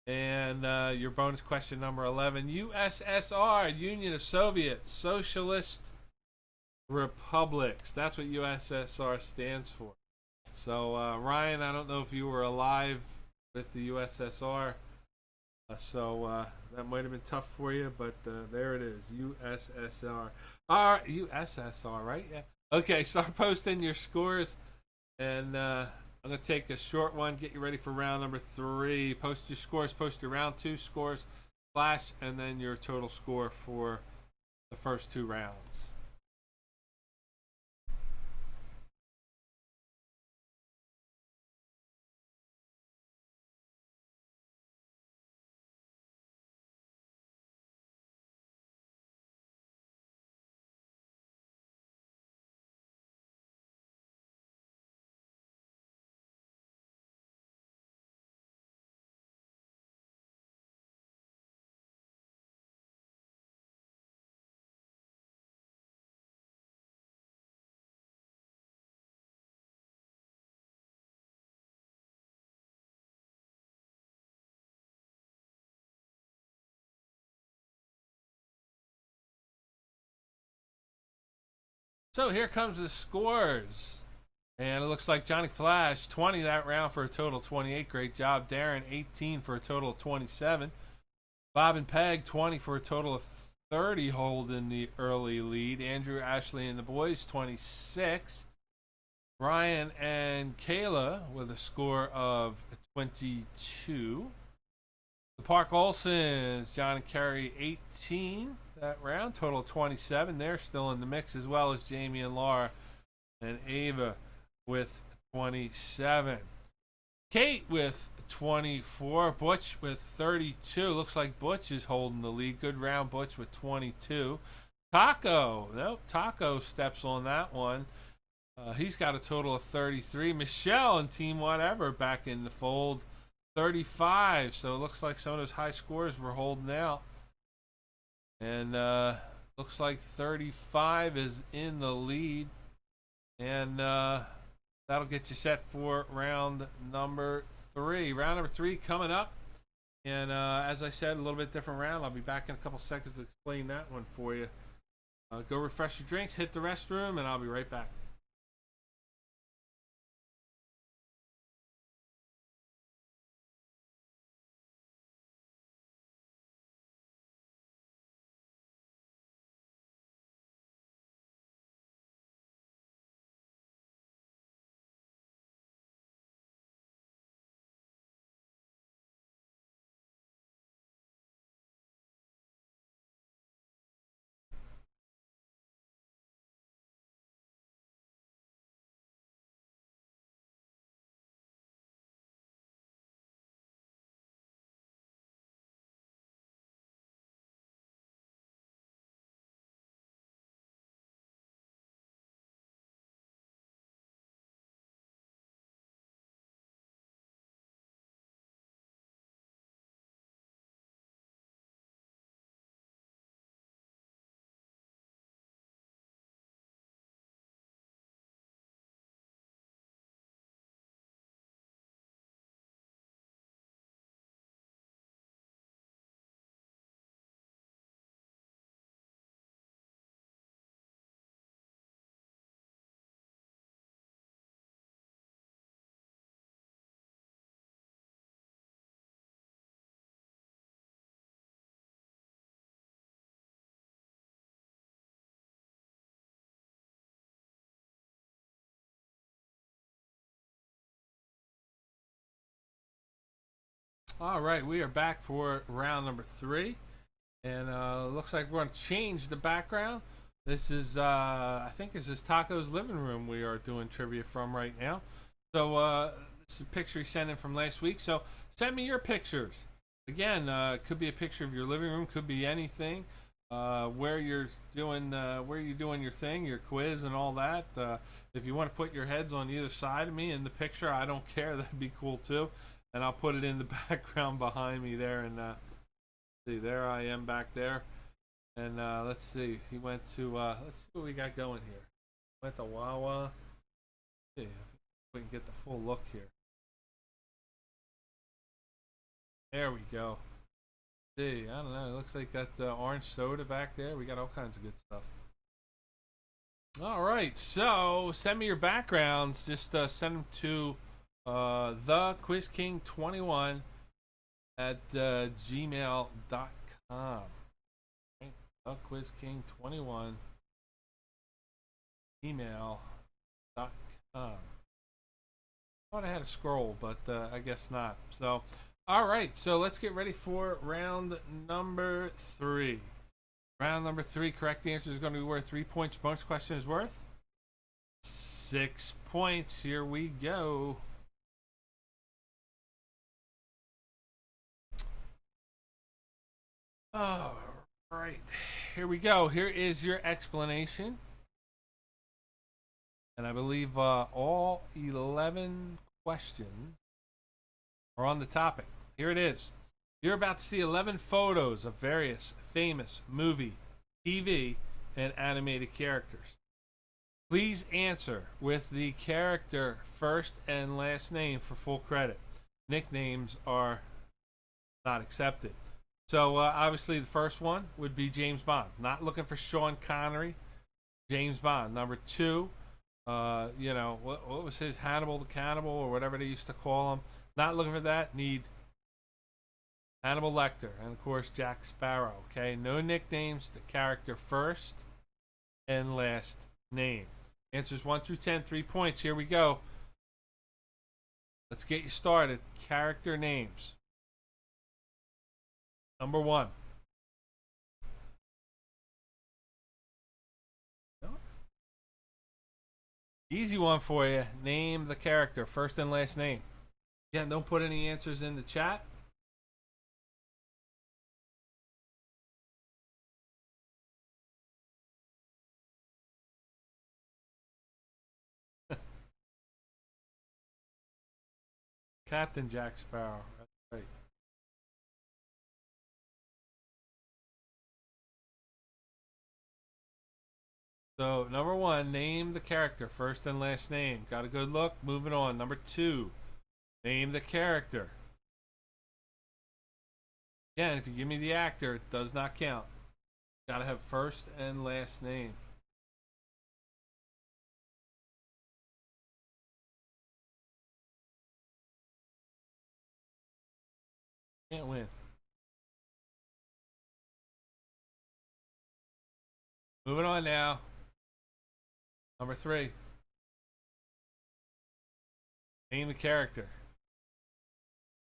And your bonus question number 11. USSR, Union of Soviet Socialist Republics. That's what USSR stands for. So, Ryan, I don't know if you were alive with the USSR. So that might have been tough for you, but there it is. USSR. USSR, right? Yeah. Okay, start posting your scores. And I'm going to take a short one, get you ready for round number 3. Post your scores, post your round 2 scores, flash, and then your total score for the first 2 rounds. So here comes the scores. And it looks like Johnny Flash, 20 that round for a total of 28. Great job. Darren, 18 for a total of 27. Bob and Peg, 20 for a total of 30, holding the early lead. Andrew, Ashley, and the boys, 26. Brian and Kayla with a score of 22. The Park Olsons, John and Kerry, 18 that round, total of 27. They're still in the mix, as well as Jamie and Laura and Ava with 27. Kate with 24. Butch with 32. Looks like Butch is holding the lead. Good round, Butch with 22. Taco. Nope, Taco steps on that one. He's got a total of 33. Michelle and Team Whatever back in the fold. 35. So it looks like some of those high scores were holding out. And looks like 35 is in the lead. And that'll get you set for round number 3. Round number 3 coming up. And as I said, a little bit different round. I'll be back in a couple seconds to explain that one for you. Go refresh your drinks, hit the restroom, and I'll be right back. All right, we are back for round number 3. And looks like we're going to change the background. This is, I think this is Taco's living room we are doing trivia from right now. So this is a picture he sent in from last week. So send me your pictures. Again, it could be a picture of your living room, could be anything. Where you're doing your thing, your quiz and all that. If you want to put your heads on either side of me in the picture, I don't care. That'd be cool too. And I'll put it in the background behind me there. And see, there I am back there. And let's see. He went to, let's see what we got going here. Went to Wawa. Let's see if we can get the full look here. There we go. See, I don't know. It looks like got orange soda back there. We got all kinds of good stuff. All right, so send me your backgrounds. Just send them to the QuizKing21 at gmail.com. Okay? The QuizKing21 email.com. Thought I had a scroll, but I guess not. So, all right, so let's get ready for round number 3. Round number 3, correct answer is going to be worth 3 points. Bonus question is worth 6 points. Here we go. All right, here we go. Here is your explanation. And I believe all 11 questions are on the topic. Here it is. You're about to see 11 photos of various famous movie, TV, and animated characters. Please answer with the character first and last name for full credit. Nicknames are not accepted. So obviously the first one would be James Bond. Not looking for Sean Connery. James Bond. Number 2, what was his, Hannibal the Cannibal or whatever they used to call him. Not looking for that. Need Hannibal Lecter, and of course Jack Sparrow. Okay, no nicknames. The character first and last name. Answers 1 through 10, 3 points. Here we go. Let's get you started. Character names. Number 1. Easy one for you. Name the character first and last name. Again, don't put any answers in the chat. Captain Jack Sparrow. That's right. So, number 1, name the character, first and last name. Got a good look. Moving on. Number 2, name the character. Again, if you give me the actor, it does not count. Got to have first and last name. Can't win. Moving on now. Number 3. Name the character.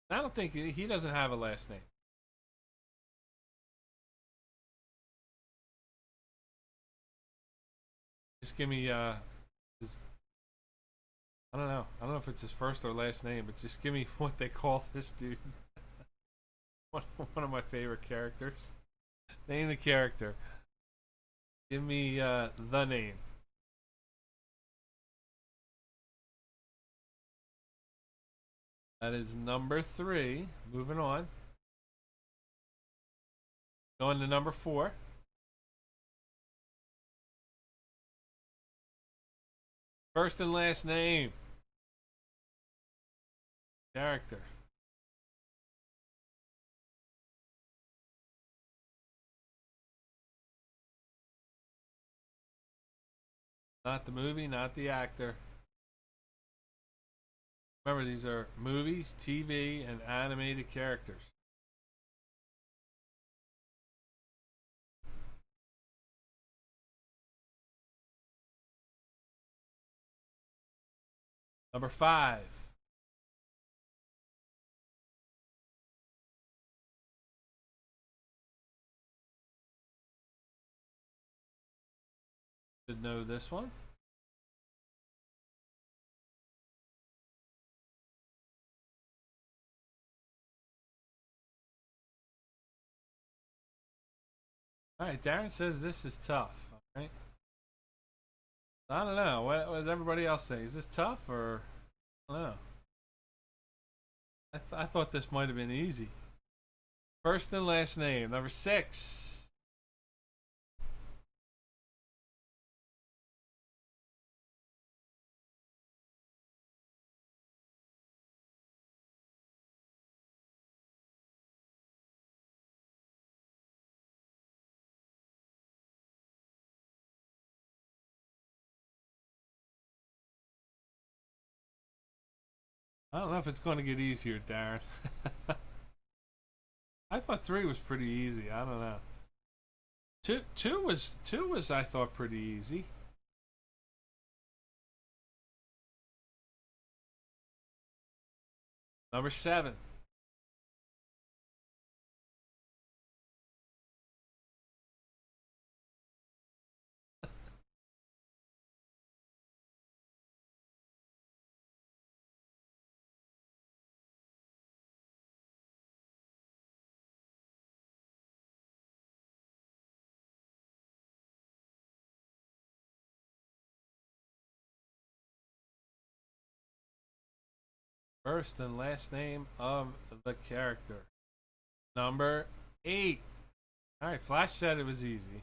I don't think he doesn't have a last name. Just give me I don't know. I don't know if it's his first or last name, but just give me what they call this dude. One of my favorite characters. Name the character. Give me the name. That is number 3. Moving on. Going to number 4. First and last name. Character. Not the movie, not the actor. Remember, these are movies, TV, and animated characters. Number 5. Should know this one. All right, Darren says this is tough. All right. I don't know. What does everybody else think? Is this tough or I don't know? I thought this might have been easy. First and last name. Number 6. I don't know if it's going to get easier, Darren. I thought 3 was pretty easy. I don't know. Two was I thought pretty easy. Number 7. First and last name of the character. Number 8. All right, Flash said it was easy.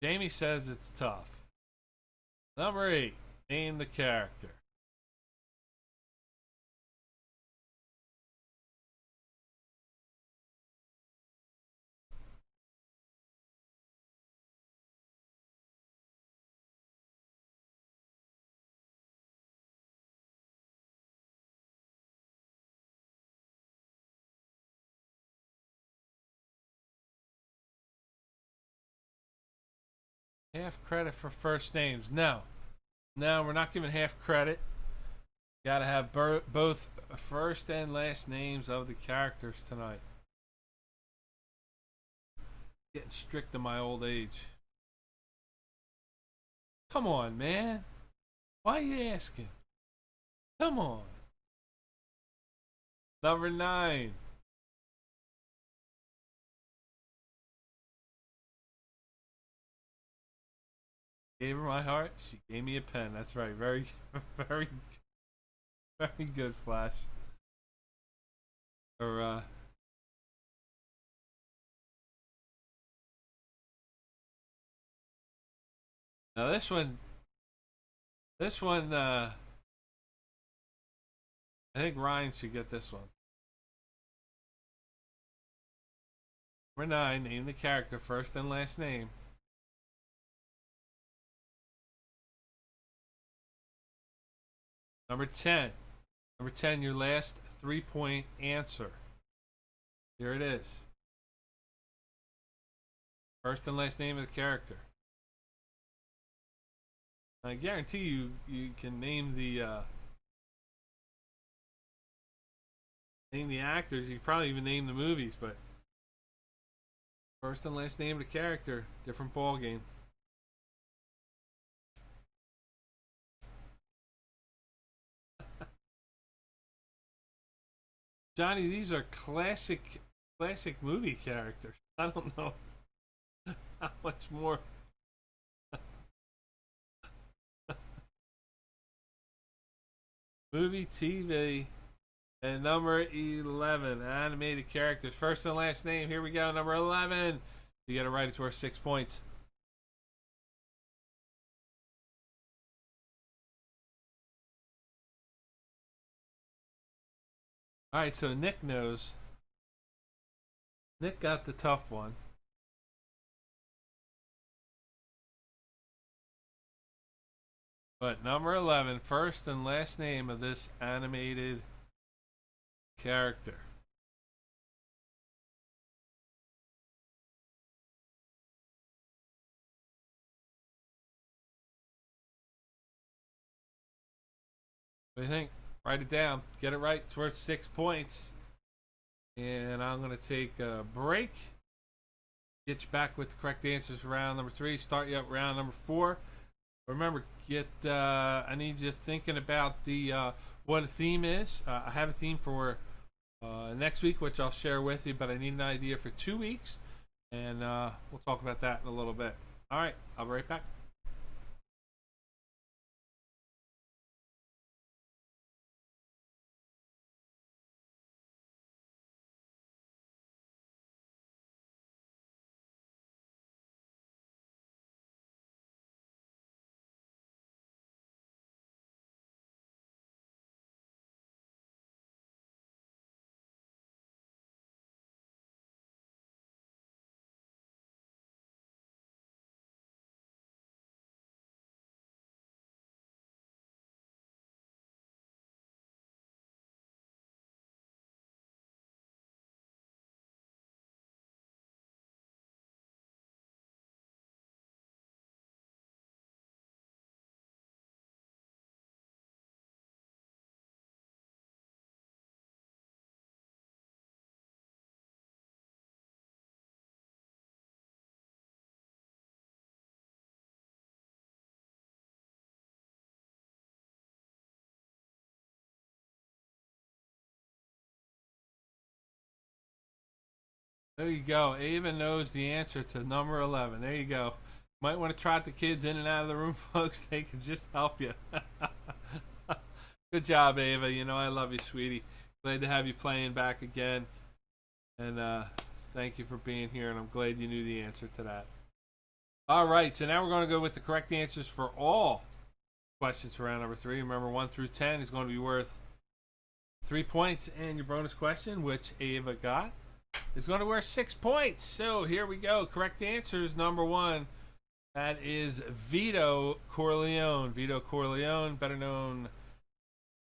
Jamie says it's tough. Number 8. Name the character. Half credit for first names. No. No, we're not giving half credit. Gotta have both first and last names of the characters tonight. Getting strict in my old age. Come on, man. Why are you asking? Come on. Number 9. Gave her my heart. She gave me a pen. That's right. Very, very, very good, Flash. Or now this one, I think Ryan should get this one. Number 9. Name the character, first and last name. Number 10. Number 10, your last 3-point answer. Here it is. First and last name of the character. I guarantee you can name the actors. You can probably even name the movies, but first and last name of the character, different ball game. Johnny, these are classic movie characters. I don't know how much more. Movie, TV, and number 11, animated characters. First and last name. Here we go. Number 11. You get it right. It's worth 6 points. All right, so Nick knows. Nick got the tough one. But number 11, first and last name of this animated character. What do you think? Write it down. Get it right. It's worth 6 points. And I'm going to take a break. Get you back with the correct answers for round number 3. Start you up round number 4. Remember, I need you thinking about the what a theme is. I have a theme for next week, which I'll share with you, but I need an idea for 2 weeks. And we'll talk about that in a little bit. All right. I'll be right back. There you go. Ava knows the answer to number 11. There you go. Might want to trot the kids in and out of the room, folks. They can just help you. Good job, Ava. You know I love you, sweetie. Glad to have you playing back again. And thank you for being here, and I'm glad you knew the answer to that. All right, so now we're going to go with the correct answers for all questions for round number 3. Remember, 1 through 10 is going to be worth 3 points, and your bonus question, which Ava got, is going to worth 6 points. So here we go. Correct answers. Number 1, that is Vito Corleone. Vito Corleone, better known,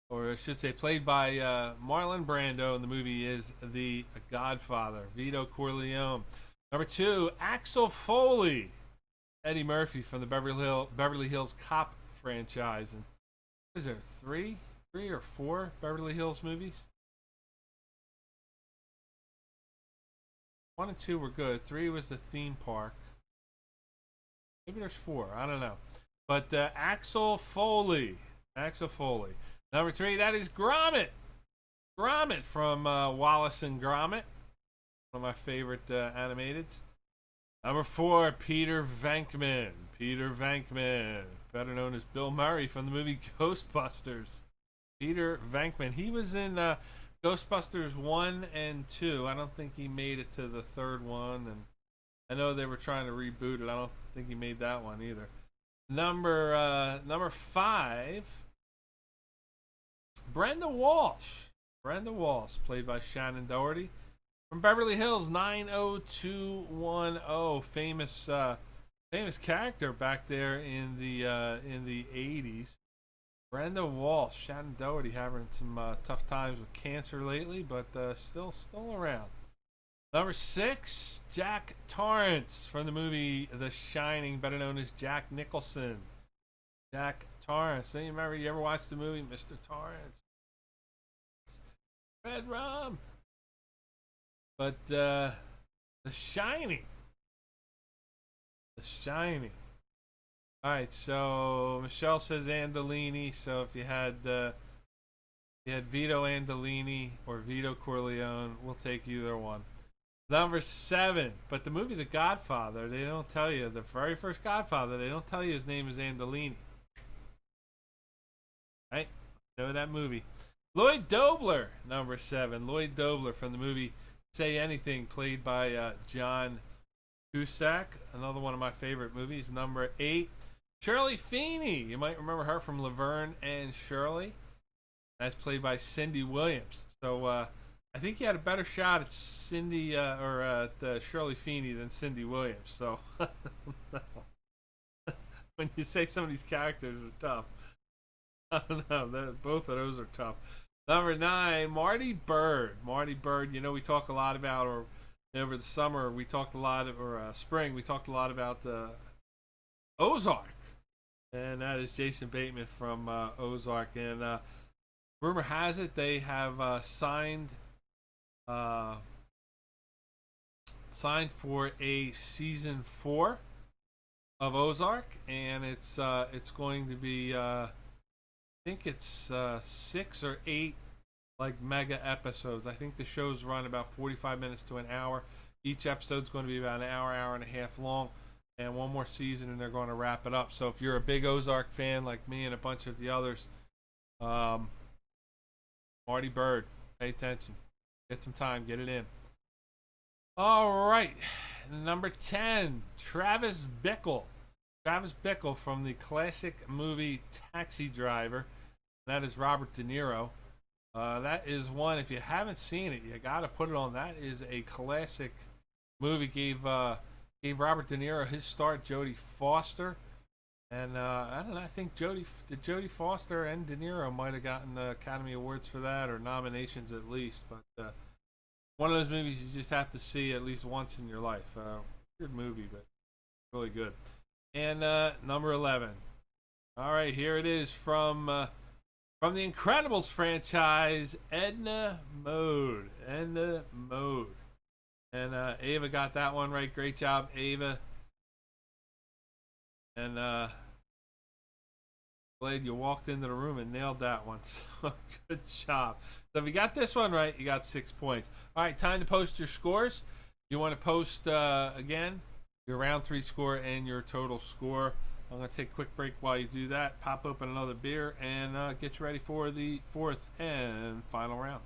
or I should say played by Marlon Brando in the movie, is The Godfather. Vito Corleone. Number 2, Axel Foley. Eddie Murphy from the Beverly Hills Cop franchise. And is there three or four Beverly Hills movies? 1 and 2 were good. 3 was the theme park. Maybe there's 4. I don't know. But Axel Foley. Axel Foley. Number 3, that is Gromit. Gromit from Wallace and Gromit. One of my favorite animateds. Number 4, Peter Venkman. Peter Venkman, better known as Bill Murray from the movie Ghostbusters. Peter Venkman. He was in Ghostbusters 1 and 2. I don't think he made it to the third one, and I know they were trying to reboot it. I don't think he made that one either. Number 5, Brenda Walsh. Brenda Walsh, played by Shannon Doherty. From Beverly Hills 90210, famous character back there in the 80s. Brenda Walsh, Shannon Doherty, having some tough times with cancer lately, but still around. Number 6, Jack Torrance from the movie The Shining, better known as Jack Nicholson. Jack Torrance. Do you remember? You ever watched the movie Mr. Torrance? Red Rum. But The Shining. The Shining. All right, so Michelle says Andolini. So if you had Vito Andolini or Vito Corleone, we'll take either one. Number 7, but the movie The Godfather, they don't tell you, the very first Godfather, they don't tell you his name is Andolini. Right? Know that movie. Lloyd Dobler, number 7. Lloyd Dobler from the movie Say Anything, played by John Cusack. Another one of my favorite movies. Number 8, Shirley Feeney. You might remember her from Laverne and Shirley. That's played by Cindy Williams. So I think you had a better shot at Cindy or at Shirley Feeney than Cindy Williams. So when you say some of these characters are tough, I don't know. Both of those are tough. Number 9, Marty Byrde. Marty Byrde, you know, we talk a lot about, or over the summer, we talked a lot, or spring, we talked a lot about Ozark. And that is Jason Bateman from Ozark. And rumor has it they have signed for a season 4 of Ozark. And it's going to be... I think it's 6 or 8 like mega episodes. I think the shows run about 45 minutes to an hour. Each episode's going to be about an hour and a half long, and one more season and they're going to wrap it up. So if you're a big Ozark fan like me and a bunch of the others, Marty Byrde, pay attention. Get some time, get it in. All right, number 10, Travis Bickle. Travis Bickle from the classic movie Taxi Driver. That is Robert De Niro. That is one, if you haven't seen it, you got to put it on. That is a classic movie. Gave Robert De Niro his start, Jodie Foster. And I don't know, I think Jodie Foster and De Niro might have gotten the Academy Awards for that, or nominations at least. But one of those movies you just have to see at least once in your life. Weird movie, but really good. And number 11. All right, here it is from the Incredibles franchise, Edna Mode. Edna Mode. And Ava got that one right. Great job, Ava. And glad you walked into the room and nailed that one. So good job. So if you got this one right, you got 6 points. All right, time to post your scores. You want to post again your round 3 score and your total score. I'm going to take a quick break while you do that. Pop open another beer and get you ready for the 4th and final round.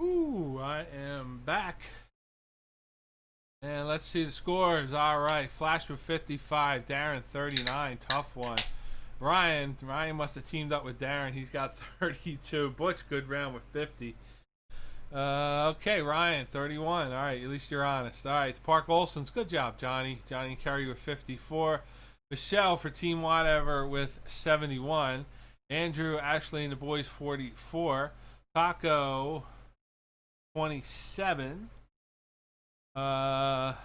Ooh, I am back. And let's see the scores. All right, Flash with 55, Darren 39, tough one. Ryan must have teamed up with Darren. He's got 32. Butch, good round with 50. Okay, Ryan 31. All right, at least you're honest. All right, Park Olson's, good job, Johnny. Johnny and Kerry with 54. Michelle for Team Whatever with 71. Andrew, Ashley, and the boys 44. Taco 27. And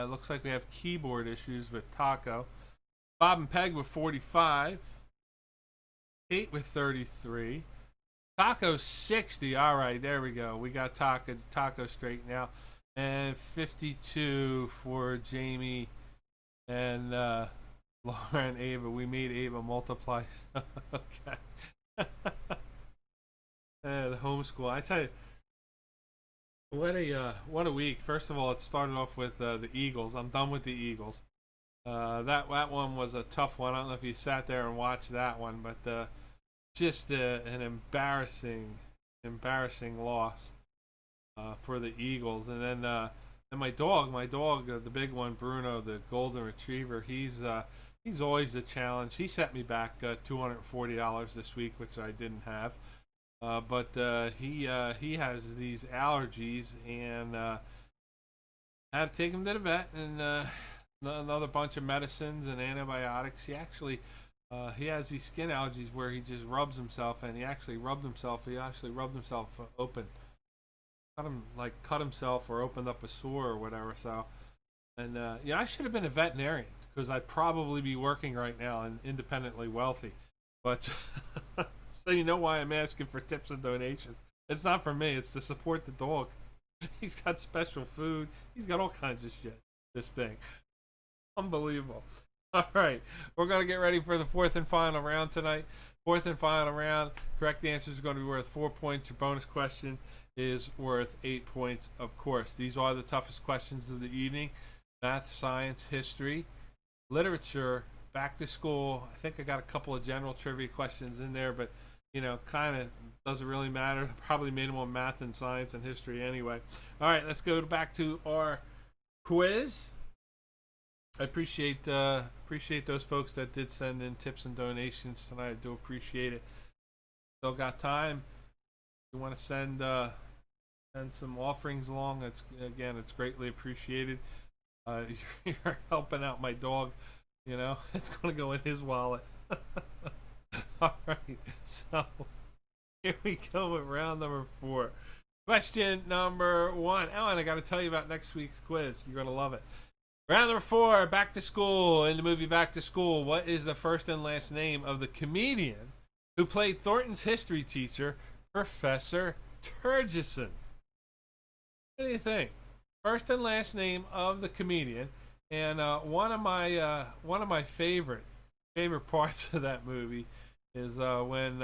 looks like we have keyboard issues with Taco. Bob and Peg with 45. Kate with 33. Taco 60. All right, there we go. We got Taco straight now. And 52 for Jamie and Laura and Ava. We made Ava multiply. Okay. The homeschool. I tell you, what a week. First of all, it started off with the Eagles. I'm done with the Eagles. That one was a tough one. I don't know if you sat there and watched that one, but just an embarrassing loss for the Eagles. And then my dog, the big one, Bruno, the golden retriever. He's always a challenge. He set me back $240 this week, which I didn't have. But he has these allergies, and I had to take him to the vet, and another bunch of medicines and antibiotics. He actually has these skin allergies where he just rubs himself, and he actually rubbed himself open, cut himself or opened up a sore or whatever. So, and I should have been a veterinarian, because I'd probably be working right now and independently wealthy, but. So you know why I'm asking for tips and donations. It's not for me. It's to support the dog. He's got special food. He's got all kinds of shit. This thing. Unbelievable. All right. We're going to get ready for the 4th and final round tonight. 4th and final round. Correct answer is going to be worth 4 points. Your bonus question is worth 8 points, of course. These are the toughest questions of the evening. Math, science, history, literature, back to school. I think I got a couple of general trivia questions in there, but kind of doesn't really matter. Probably minimum math and science and history anyway. All right, let's go back to our quiz. I appreciate those folks that did send in tips and donations tonight. I do appreciate it. Still got time. If you want to send some offerings along, it's greatly appreciated. uh, you're helping out my dog. You know, it's going to go in his wallet. All right, so here we go with round number 4. Question number 1. Oh, and I got to tell you about next week's quiz. You're going to love it. Round number 4, Back to School. In the movie Back to School, what is the first and last name of the comedian who played Thornton's history teacher, Professor Turgison? What do you think? First and last name of the comedian. And one of my favorite parts of that movie is when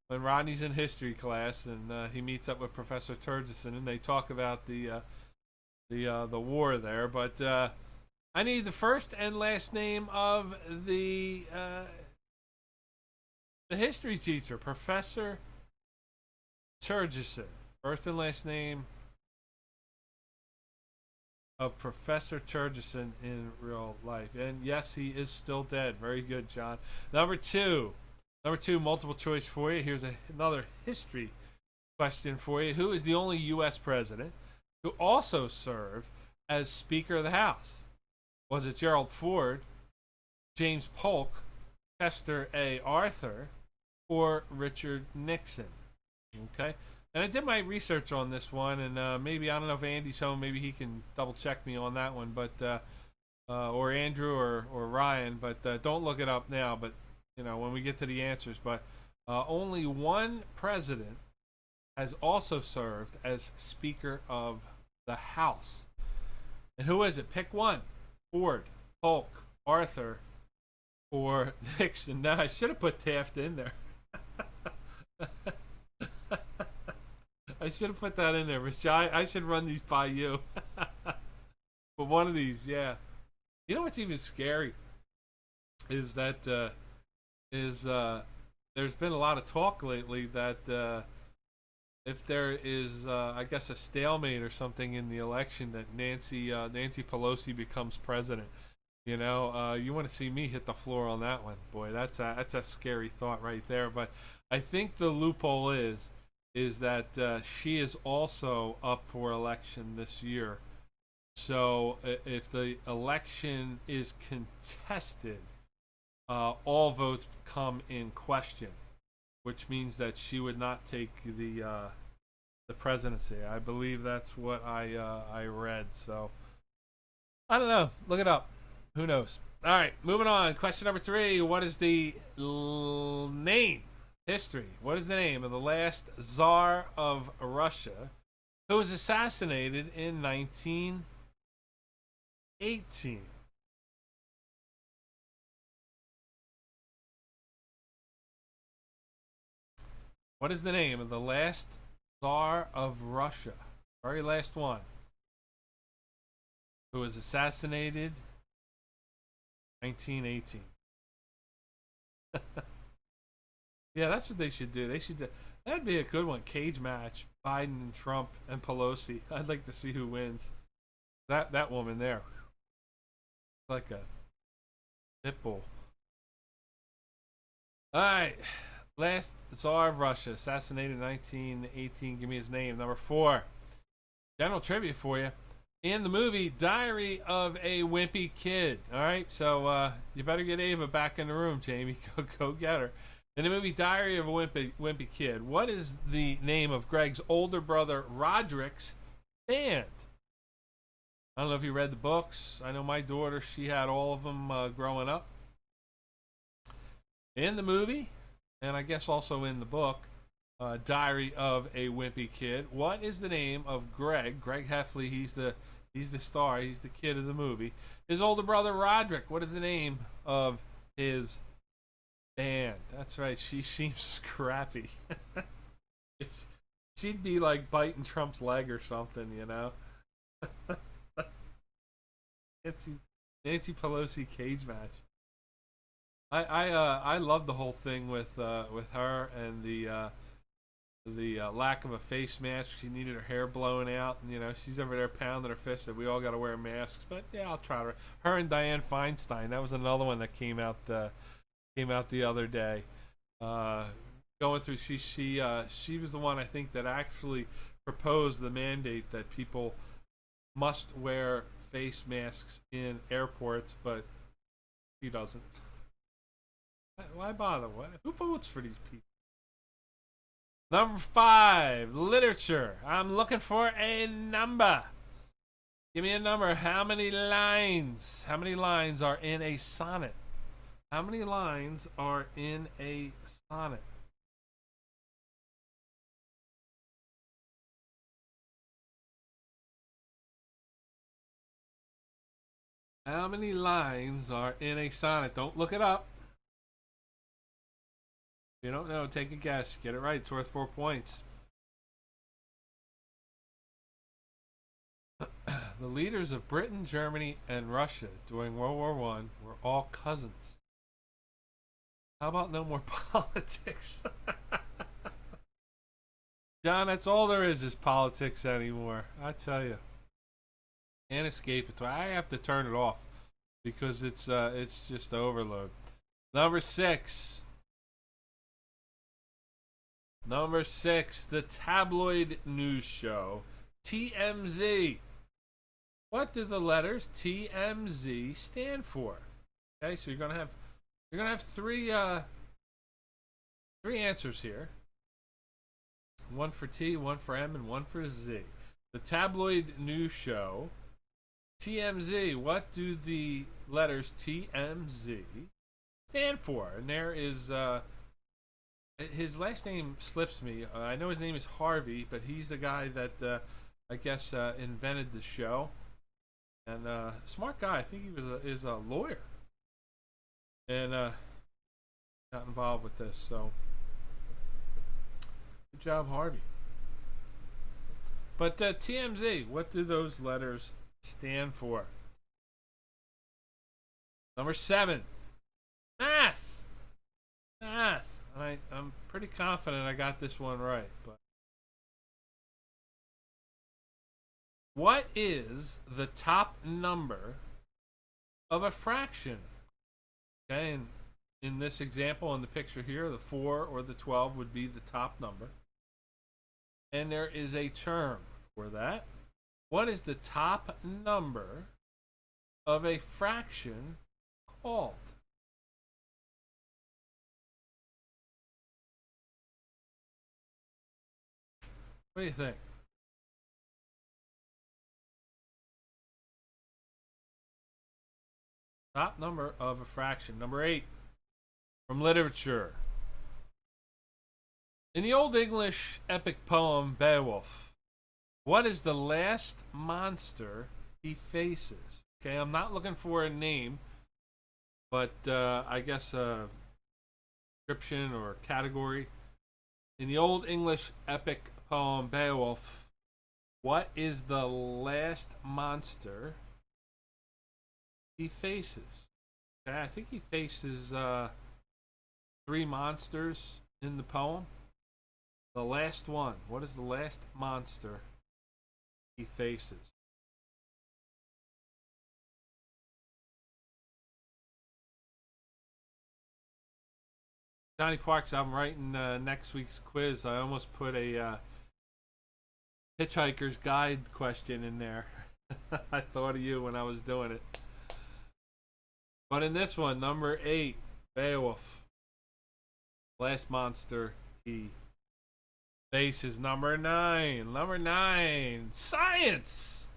Rodney's in history class and he meets up with Professor Turgison and they talk about the war there. But I need the first and last name of the history teacher, Professor Turgison. First and last name of Professor Turgison in real life. And yes, he is still dead. Very good, John. Number two, multiple choice for you. Here's another history question for you. Who is the only U.S. president who also served as Speaker of the House? Was it Gerald Ford, James Polk, Chester A. Arthur, or Richard Nixon? Okay. And I did my research on this one, and maybe, I don't know if Andy's home, maybe he can double check me on that one, but or Andrew or Ryan, but don't look it up now, but you know, when we get to the answers. But only one president has also served as Speaker of the House. And who is it? Pick one. Ford, Polk, Arthur, or Nixon. Now, I should have put Taft in there. I should have put that in there, Rich. I should run these by you. But one of these, yeah. You know what's even scary is that there's been a lot of talk lately that if there is, I guess, a stalemate or something in the election, that Nancy Pelosi becomes president. You know, you want to see me hit the floor on that one, boy. That's a scary thought right there. But I think the loophole is that she is also up for election this year. So if the election is contested, all votes come in question, which means that she would not take the presidency. I believe that's what I read. So I don't know. Look it up. Who knows? All right, moving on. Question number 3. What is the name? History. What is the name of the last Tsar of Russia who was assassinated in 1918? What is the name of the last Tsar of Russia? Very last one. Who was assassinated 1918. Yeah, that's what they should do. That'd be a good one. Cage match. Biden and Trump and Pelosi. I'd like to see who wins. That woman there. Like a pit bull. All right. Last Tsar of Russia, assassinated in 1918. Give me his name. Number 4. General trivia for you. In the movie Diary of a Wimpy Kid. All right, so you better get Ava back in the room, Jamie. Go get her. In the movie Diary of a Wimpy Kid, what is the name of Greg's older brother Roderick's band? I don't know if you read the books. I know my daughter, she had all of them growing up. In the movie, and I guess also in the book, Diary of a Wimpy Kid, what is the name of Greg Heffley? He's the star. He's the kid of the movie. His older brother Roderick. What is the name of his band? That's right. She seems scrappy. She'd be like biting Trump's leg or something, you know. Nancy Pelosi cage match. I love the whole thing with her and the lack of a face mask. She needed her hair blown out, and you know she's over there pounding her fist that we all got to wear masks. But yeah, I'll try to. Her and Dianne Feinstein. That was another one that came out the other day. Going through, she was the one I think that actually proposed the mandate that people must wear face masks in airports, but she doesn't. Why bother? Who votes for these people? Number 5, literature. I'm looking for a number. Give me a number. How many lines? How many lines are in a sonnet? How many lines are in a sonnet? How many lines are in a sonnet? Don't look it up. If you don't know, take a guess. Get it right. It's worth 4 points. The leaders of Britain, Germany, and Russia during World War I were all cousins. How about no more politics? John, that's all there is politics anymore. I tell you. Can't escape it. I have to turn it off because it's just overload. Number 6. Number 6, the tabloid news show TMZ. What do the letters TMZ stand for? Okay, so you're gonna have three answers here. One for T, one for M, and one for Z. The tabloid news show TMZ. What do the letters TMZ stand for? And there is his last name slips me. I know his name is Harvey, but he's the guy that I guess invented the show. And smart guy. I think he is a lawyer, and got involved with this. So good job, Harvey. But TMZ. What do those letters stand for? Number 7, math. Math. I'm pretty confident I got this one right, but what is the top number of a fraction? Okay, and in this example, in the picture here, the 4 or the 12 would be the top number. And there is a term for that. What is the top number of a fraction called? What do you think? Top number of a fraction. Number 8, from literature. In the Old English epic poem Beowulf, what is the last monster he faces? Okay, I'm not looking for a name, but I guess a description or category. In the Old English epic poem Beowulf, what is the last monster he faces? Okay, I think he faces 3 monsters in the poem. The last one. What is the last monster he faces? Johnny Parks, I'm writing next week's quiz. I almost put a Hitchhiker's Guide question in there. I thought of you when I was doing it. But in this one, number 8, Beowulf. Last monster he faces. Number 9. Number 9. Science.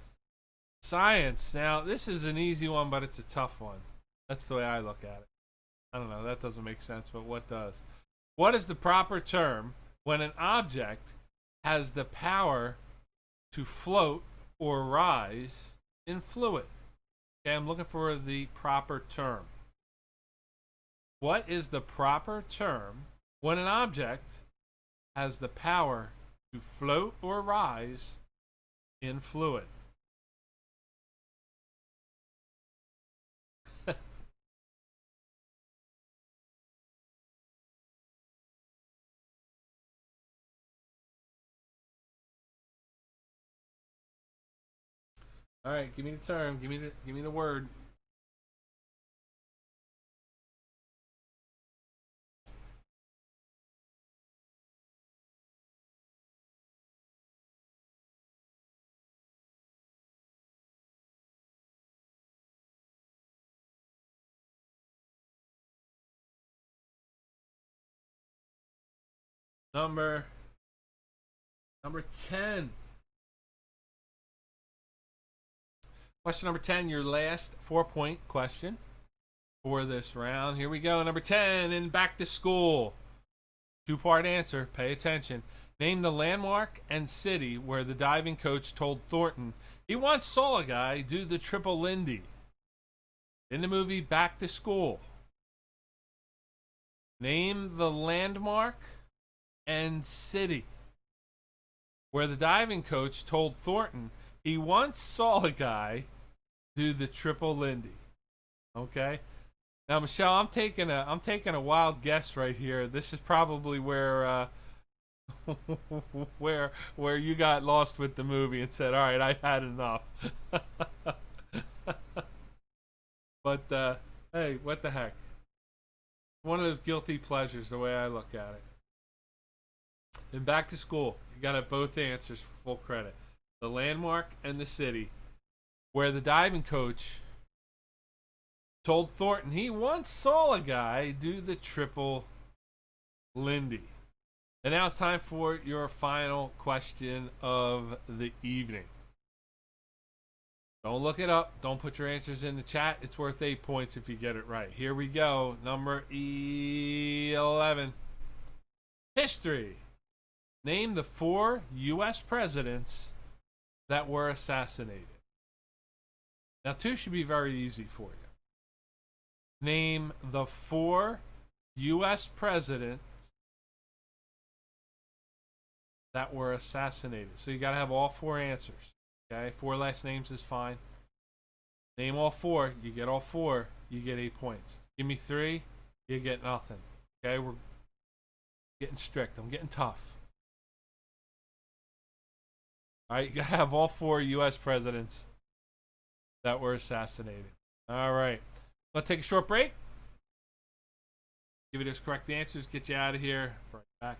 Science. Now, this is an easy one, but it's a tough one. That's the way I look at it. I don't know. That doesn't make sense, but what does? What is the proper term when an object has the power to float or rise in fluid? Okay, I'm looking for the proper term. What is the proper term when an object has the power to float or rise in fluid? All right, give me the term. Give me the word. Number 10. Question number 10, your last 4-point question for this round. Here we go. Number 10 in Back to School. 2-part answer. Pay attention. Name the landmark and city where the diving coach told Thornton he once saw a guy do the triple Lindy in the movie Back to School. Name the landmark and city where the diving coach told Thornton he once saw a guy do the triple Lindy. Okay. Now, Michelle, I'm taking a wild guess right here. This is probably where where you got lost with the movie and said, "All right, I had enough." But hey, what the heck? One of those guilty pleasures, the way I look at it. And Back to School, you got to have both answers for full credit. The landmark and the city where the diving coach told Thornton he once saw a guy do the triple Lindy. And now it's time for your final question of the evening. Don't look it up. Don't put your answers in the chat. It's worth 8 points if you get it right. Here we go. Number 11. History. Name the 4 U.S. presidents that were assassinated. Now, 2 should be very easy for you. Name the 4 U.S. presidents that were assassinated. So you got to have all 4 answers. Okay, 4 last names is fine. Name all 4. You get all 4. You get 8 points. Give me 3. You get nothing. Okay, we're getting strict. I'm getting tough. All right, you got to have all 4 U.S. presidents that were assassinated. All right. Let's take a short break. Give you those correct answers. Get you out of here. Right back.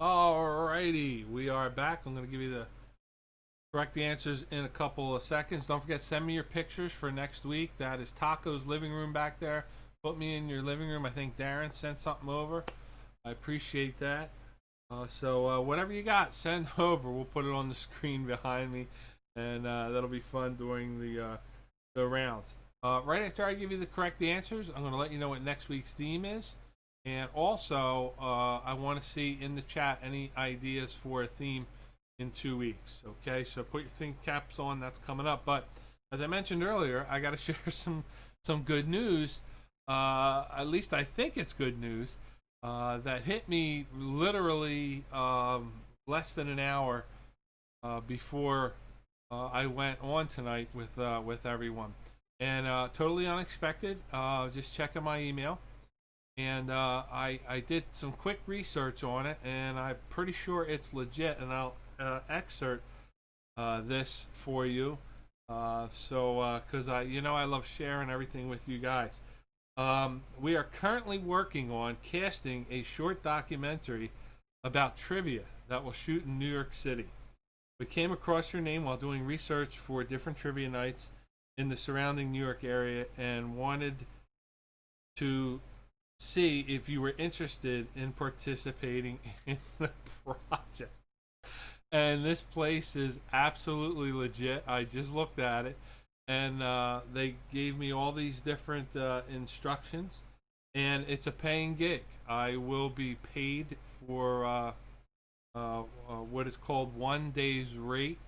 Alrighty, we are back. I'm going to give you the correct answers in a couple of seconds. Don't forget, send me your pictures for next week. That is Taco's living room back there. Put me in your living room. I think Darren sent something over. I appreciate that. So whatever you got, send over. We'll put it on the screen behind me, and that'll be fun during the rounds. Right after I give you the correct answers, I'm going to let you know what next week's theme is. And also, I want to see in the chat any ideas for a theme in 2 weeks. Okay, so put your think caps on. That's coming up. But as I mentioned earlier, I got to share some good news. At least I think it's good news. That hit me literally less than an hour before I went on tonight with everyone, and totally unexpected. Just checking my email. And I did some quick research on it, and I'm pretty sure it's legit, and I'll excerpt this for you. Because I love sharing everything with you guys. We are currently working on casting a short documentary about trivia that will shoot in New York City. We came across your name while doing research for different trivia nights in the surrounding New York area and wanted to see if you were interested in participating in the project. And this place is absolutely legit. I just looked at it, and they gave me all these different instructions, and it's a paying gig. I will be paid for what is called 1 day's rate.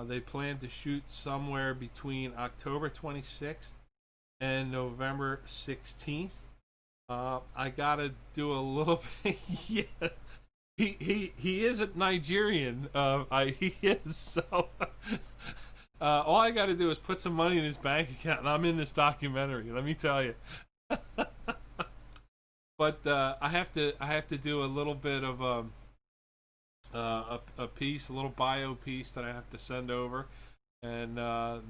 They plan to shoot somewhere between October 26th and November 16th. I gotta do a little bit. Yeah, he is a Nigerian. He is so. All I gotta do is put some money in his bank account, and I'm in this documentary. Let me tell you. But I have to do a little bit of a piece, a little bio piece that I have to send over, and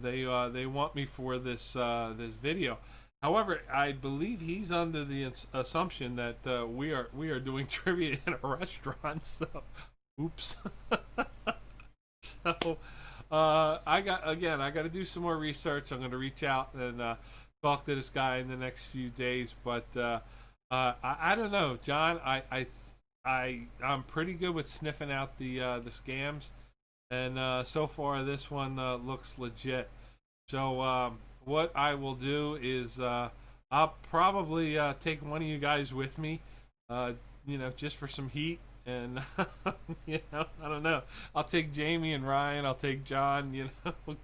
they want me for this video. However, I believe he's under the assumption that we are doing trivia in a restaurant. So, oops. So, I got to do some more research. I'm going to reach out and talk to this guy in the next few days. But I don't know, John. I'm pretty good with sniffing out the scams, and so far this one looks legit. So what I will do is I'll probably take one of you guys with me, just for some heat, and I don't know. I'll take Jamie and Ryan. I'll take John.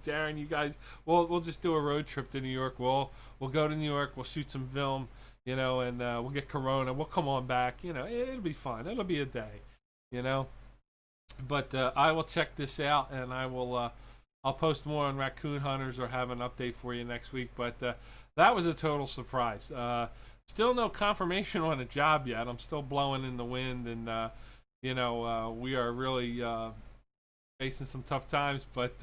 Darren. You guys. We'll just do a road trip to New York. We'll go to New York. We'll shoot some film. And we'll get Corona. We'll come on back. It'll be fun. It'll be a day. But I will check this out, and I'll post more on Raccoon Hunters or have an update for you next week. But that was a total surprise. Still no confirmation on a job yet. I'm still blowing in the wind, and we are really facing some tough times. But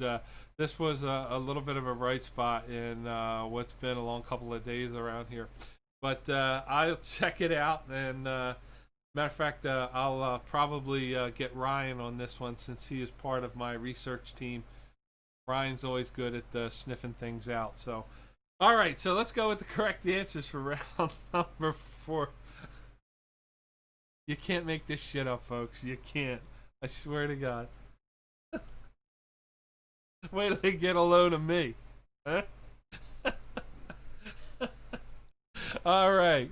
this was a little bit of a bright spot in what's been a long couple of days around here. But I'll check it out, and matter of fact, I'll probably get Ryan on this one since he is part of my research team. Ryan's always good at sniffing things out. So, all right, so let's go with the correct answers for round number 4. You can't make this shit up, folks. You can't. I swear to God. Wait till they get a load of me. Huh? All right.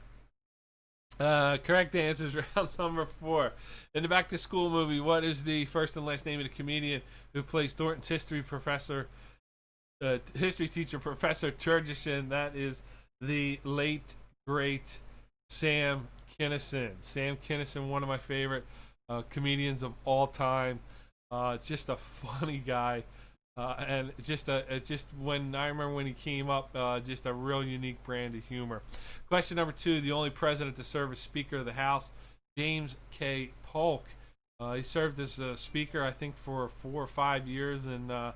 Correct answer is round number 4. In the Back to School movie, what is the first and last name of the comedian who plays Thornton's history teacher, Professor Turgeson? That is the late, great Sam Kinison. Sam Kinison, one of my favorite comedians of all time. Just a funny guy. And just when I remember when he came up, just a real unique brand of humor. Question number 2: the only president to serve as Speaker of the House, James K. Polk. He served as a Speaker, I think, for 4 or 5 years, and a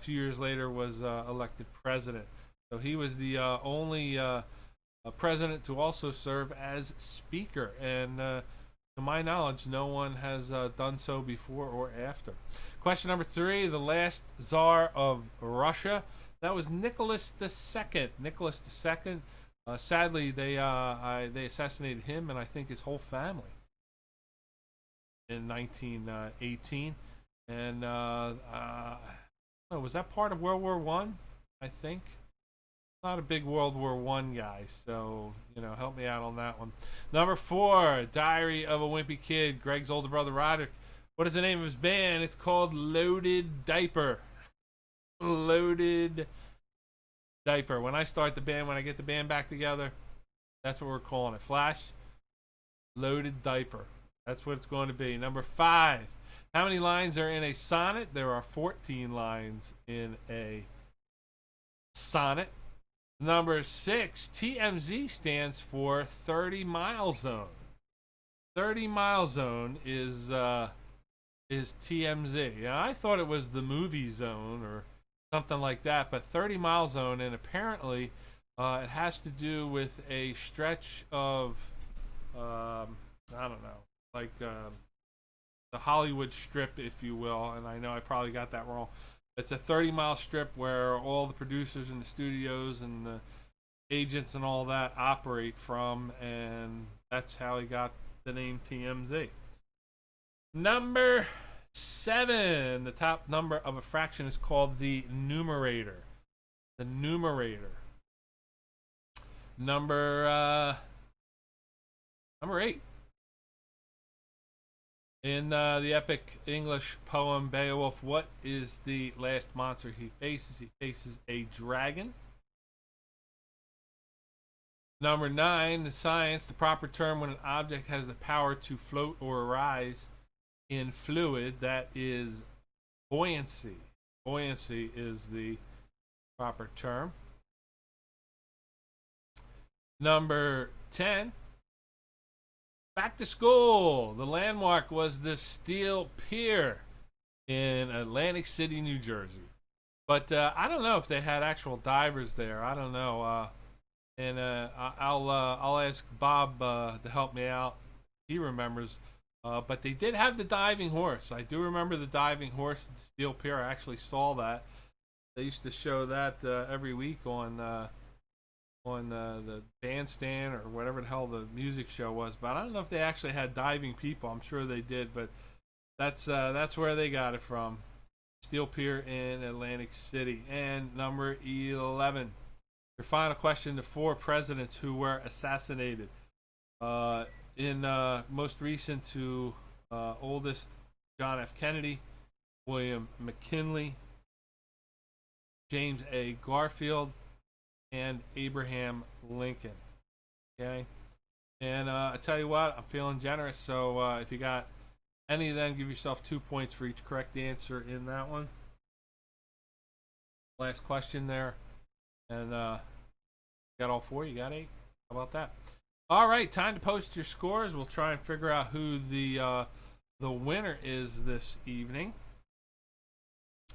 few years later was elected president. So he was the only president to also serve as Speaker, and to my knowledge, no one has done so before or after. Question number 3: the last Tsar of Russia. That was Nicholas II. Nicholas II. Sadly, they assassinated him and I think his whole family in 1918. And was that part of World War One? I think. Not a big World War One guy, so help me out on that one. Number 4: Diary of a Wimpy Kid. Greg's older brother Roderick. What is the name of his band? It's called Loaded Diaper. Loaded Diaper. When I start the band, when I get the band back together, that's what we're calling it. Flash. Loaded Diaper. That's what it's going to be. Number 5: how many lines are in a sonnet? There are 14 lines in a sonnet. Number 6: TMZ stands for 30 Mile Zone. 30 Mile Zone is TMZ. Yeah, I thought it was the movie zone or something like that, but 30 Mile Zone, and apparently it has to do with a stretch of I don't know, like the Hollywood Strip, if you will, and I know I probably got that wrong. It's a 30-mile strip where all the producers and the studios and the agents and all that operate from, and that's how he got the name TMZ. Number 7, the top number of a fraction is called the numerator. The numerator. Number 8. In the epic English poem Beowulf, what is the last monster he faces? He faces a dragon. Number 9, the science, the proper term when an object has the power to float or rise in fluid, that is buoyancy. Buoyancy is the proper term. Number 10, back to school. The landmark was the Steel Pier in Atlantic City, New Jersey. But I don't know if they had actual divers there. I don't know. And I'll ask Bob to help me out. He remembers. But they did have the diving horse. I do remember the diving horse at the Steel Pier. I actually saw that. They used to show that every week on the bandstand or whatever the hell the music show was. But I don't know if they actually had diving people. I'm sure they did, but that's where they got it from. Steel Pier in Atlantic City. And number 11. Your final question: the 4 presidents who were assassinated. In most recent to oldest, John F. Kennedy, William McKinley, James A. Garfield, and Abraham Lincoln. Okay? And I tell you what, I'm feeling generous, so if you got any of them, give yourself 2 points for each correct answer in that one. Last question there. And got all 4, you got 8. How about that? All right, time to post your scores. We'll try and figure out who the winner is this evening.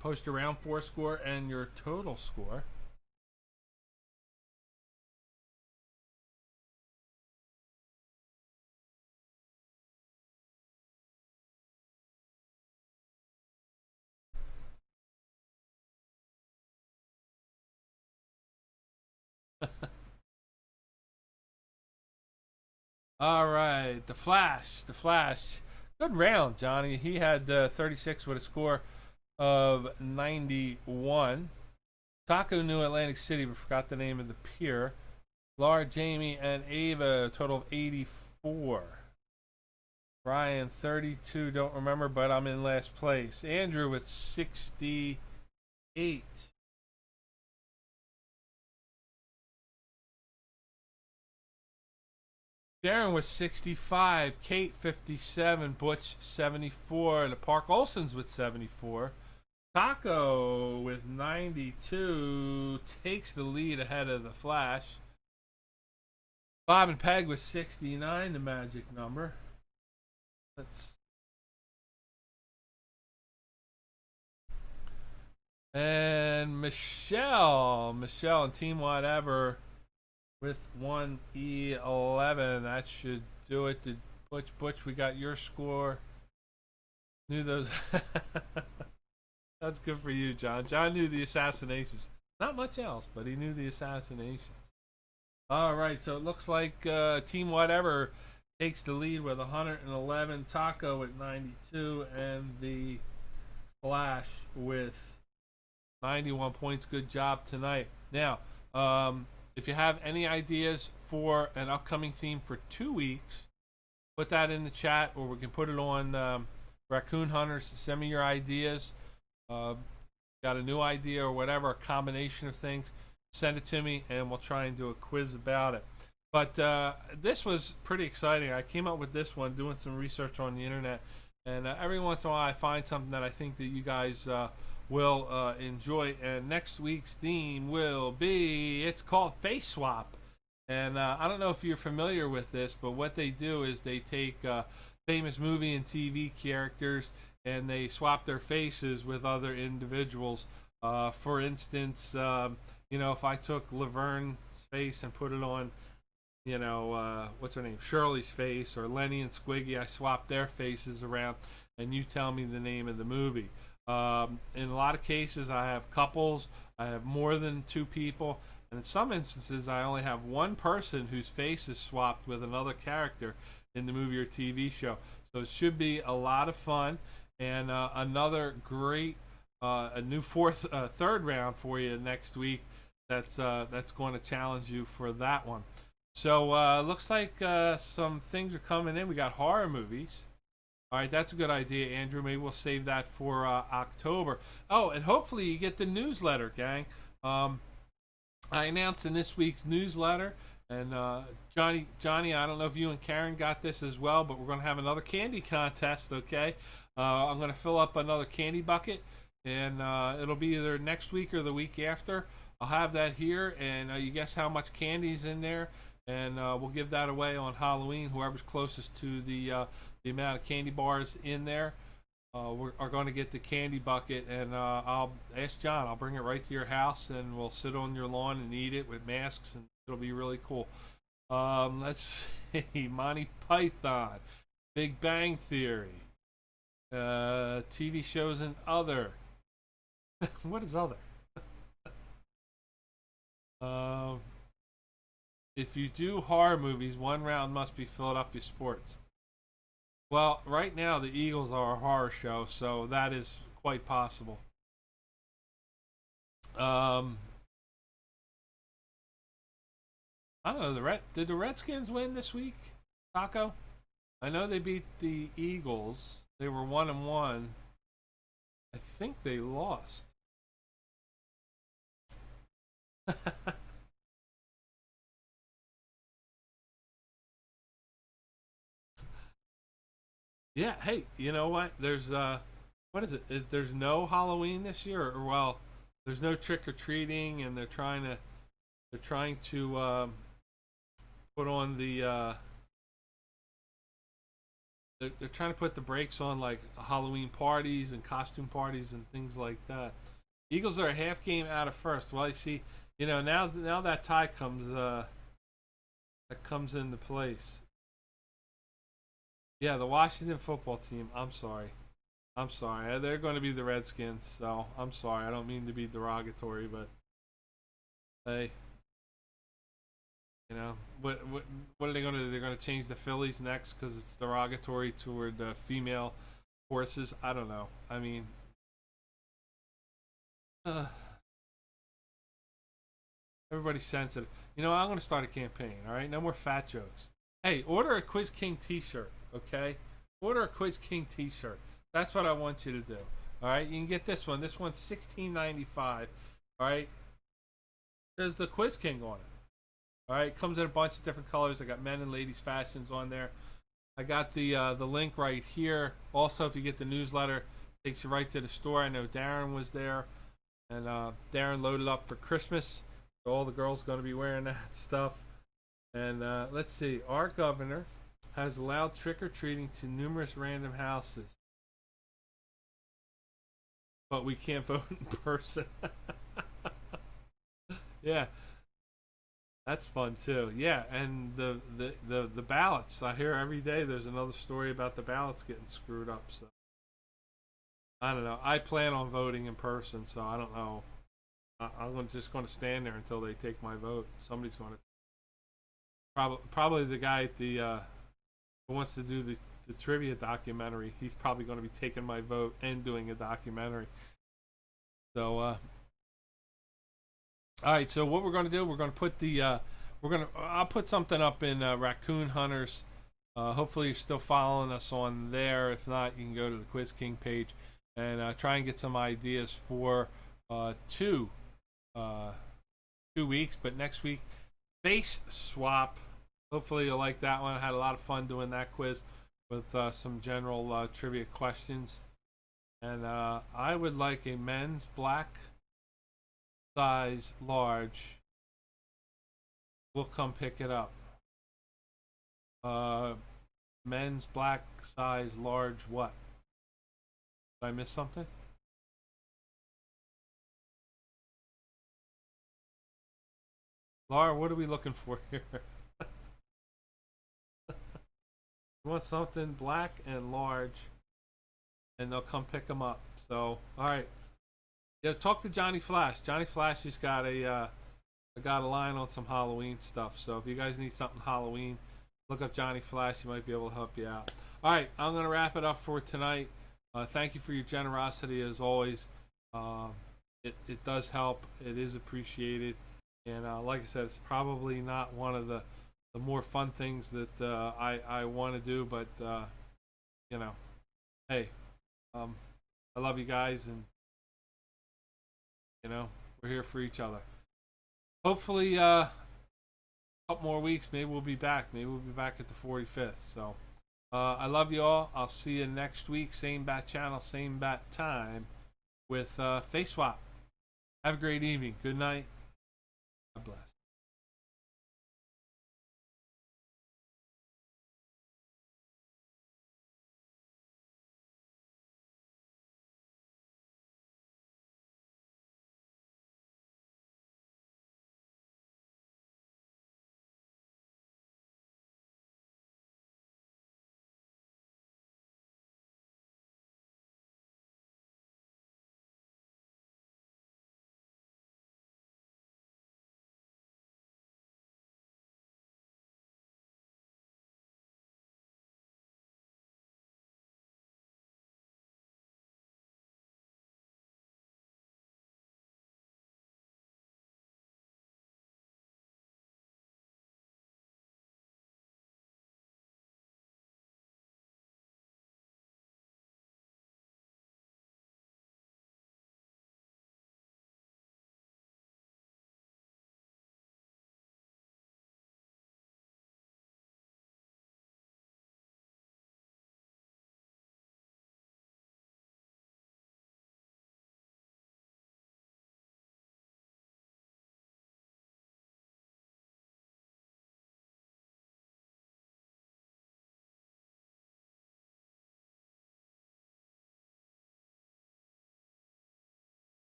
Post your round 4 score and your total score. All right, the Flash. Good round, Johnny. He had 36 with a score of 91. Taco knew Atlantic City, but forgot the name of the pier. Laura, Jamie, and Ava, a total of 84. Brian, 32, don't remember, but I'm in last place. Andrew with 68. Darren with 65, Kate 57, Butch 74, the Park Olsons with 74. Taco with 92 takes the lead ahead of the Flash. Bob and Peg with 69, the magic number. And Michelle and Team Whatever with 111. That should do it. Did Butch, we got your score. Knew those. That's good for you, John. John knew the assassinations. Not much else, but he knew the assassinations. All right, so it looks like Team Whatever takes the lead with 111. Taco with 92, and the Flash with 91 points. Good job tonight. Now, if you have any ideas for an upcoming theme for 2 weeks, put that in the chat, or we can put it on Raccoon Hunters. Send me your ideas. Got a new idea or whatever, a combination of things, send it to me, and we'll try and do a quiz about it. But this was pretty exciting. I came up with this one doing some research on the internet, and every once in a while I find something that I think that you guys will enjoy. And next week's theme will be, it's called Face Swap. And I don't know if you're familiar with this, but what they do is they take famous movie and TV characters and they swap their faces with other individuals. For instance, if I took Laverne's face and put it on, what's her name, Shirley's face, or Lenny and Squiggy, I swap their faces around, and you tell me the name of the movie. In a lot of cases, I have couples. I have more than two people. And in some instances, I only have one person whose face is swapped with another character in the movie or TV show. So it should be a lot of fun. And another great, a new third round for you next week. That's going to challenge you for that one. So looks like some things are coming in. We got horror movies. All right, that's a good idea, Andrew. Maybe we'll save that for October. Oh, and hopefully you get the newsletter, gang. I announced in this week's newsletter, and Johnny, I don't know if you and Karen got this as well, but we're going to have another candy contest, okay? I'm going to fill up another candy bucket, and it'll be either next week or the week after. I'll have that here, and you guess how much candy's in there, and we'll give that away on Halloween. Whoever's closest to the amount of candy bars in there are going to get the candy bucket, and I'll ask John. I'll bring it right to your house, and we'll sit on your lawn and eat it with masks, and it'll be really cool. Let's see. Monty Python, Big Bang Theory, TV shows and other. What is other? If you do horror movies, one round must be Philadelphia sports. Well, right now the Eagles are a horror show, so that is quite possible. I don't know. Did the Redskins win this week, Taco? I know they beat the Eagles. They were 1-1. I think they lost. Yeah, hey, you know what? There's what is it? There's no Halloween this year, or well, there's no trick or treating, and they're trying to put on the they're trying to put the brakes on like Halloween parties and costume parties and things like that. Eagles are a half game out of first. Well, you see, now that tie comes into place. Yeah, the Washington football team. I'm sorry. They're going to be the Redskins, so I'm sorry. I don't mean to be derogatory, but hey, what are they going to do? They're going to change the Phillies next because it's derogatory toward female horses. I don't know. I mean, everybody's sensitive. I'm going to start a campaign. All right, no more fat jokes. Hey, order a Quiz King T-shirt. Okay, order a Quiz King T-shirt. That's what I want you to do. All right, you can get this one. This one's $16.95. All right, there's the Quiz King on it. All right, comes in a bunch of different colors. I got men and ladies fashions on there. I got the link right here. Also, if you get the newsletter, it takes you right to the store. I know Darren was there, and Darren loaded up for Christmas. So all the girls going to be wearing that stuff. And let's see, our governor has allowed trick-or-treating to numerous random houses. But we can't vote in person. Yeah. That's fun too. Yeah, and the ballots. I hear every day there's another story about the ballots getting screwed up, so I don't know. I plan on voting in person, so I don't know. I'm just going to stand there until they take my vote. Somebody's going to probably the guy at the who wants to do the trivia documentary. He's probably going to be taking my vote and doing a documentary. So all right, so what we're going to do, we're going to put I'll put something up in Raccoon Hunters. Hopefully you're still following us on there. If not, you can go to the Quiz King page and try and get some ideas for 2 weeks. But next week, face swap. Hopefully you'll like that one. I had a lot of fun doing that quiz with some general trivia questions. And I would like a men's black size large. We'll come pick it up. Men's black size large what? Did I miss something? Laura, what are we looking for here? You want something black and large. and they'll come pick them up. So, all right. Yeah, talk to Johnny Flash. Johnny Flash has got a line on some Halloween stuff. So if you guys need something Halloween, look up Johnny Flash. He might be able to help you out. All right, I'm gonna wrap it up for tonight. Thank you for your generosity as always. It does help. It is appreciated. And like I said, it's probably not one of the more fun things that I want to do, but you know, hey, I love you guys, and you know, we're here for each other. Hopefully, a couple more weeks, maybe we'll be back. Maybe we'll be back at the 45th. So, I love you all. I'll see you next week. Same bat channel, same bat time with Face Swap. Have a great evening. Good night.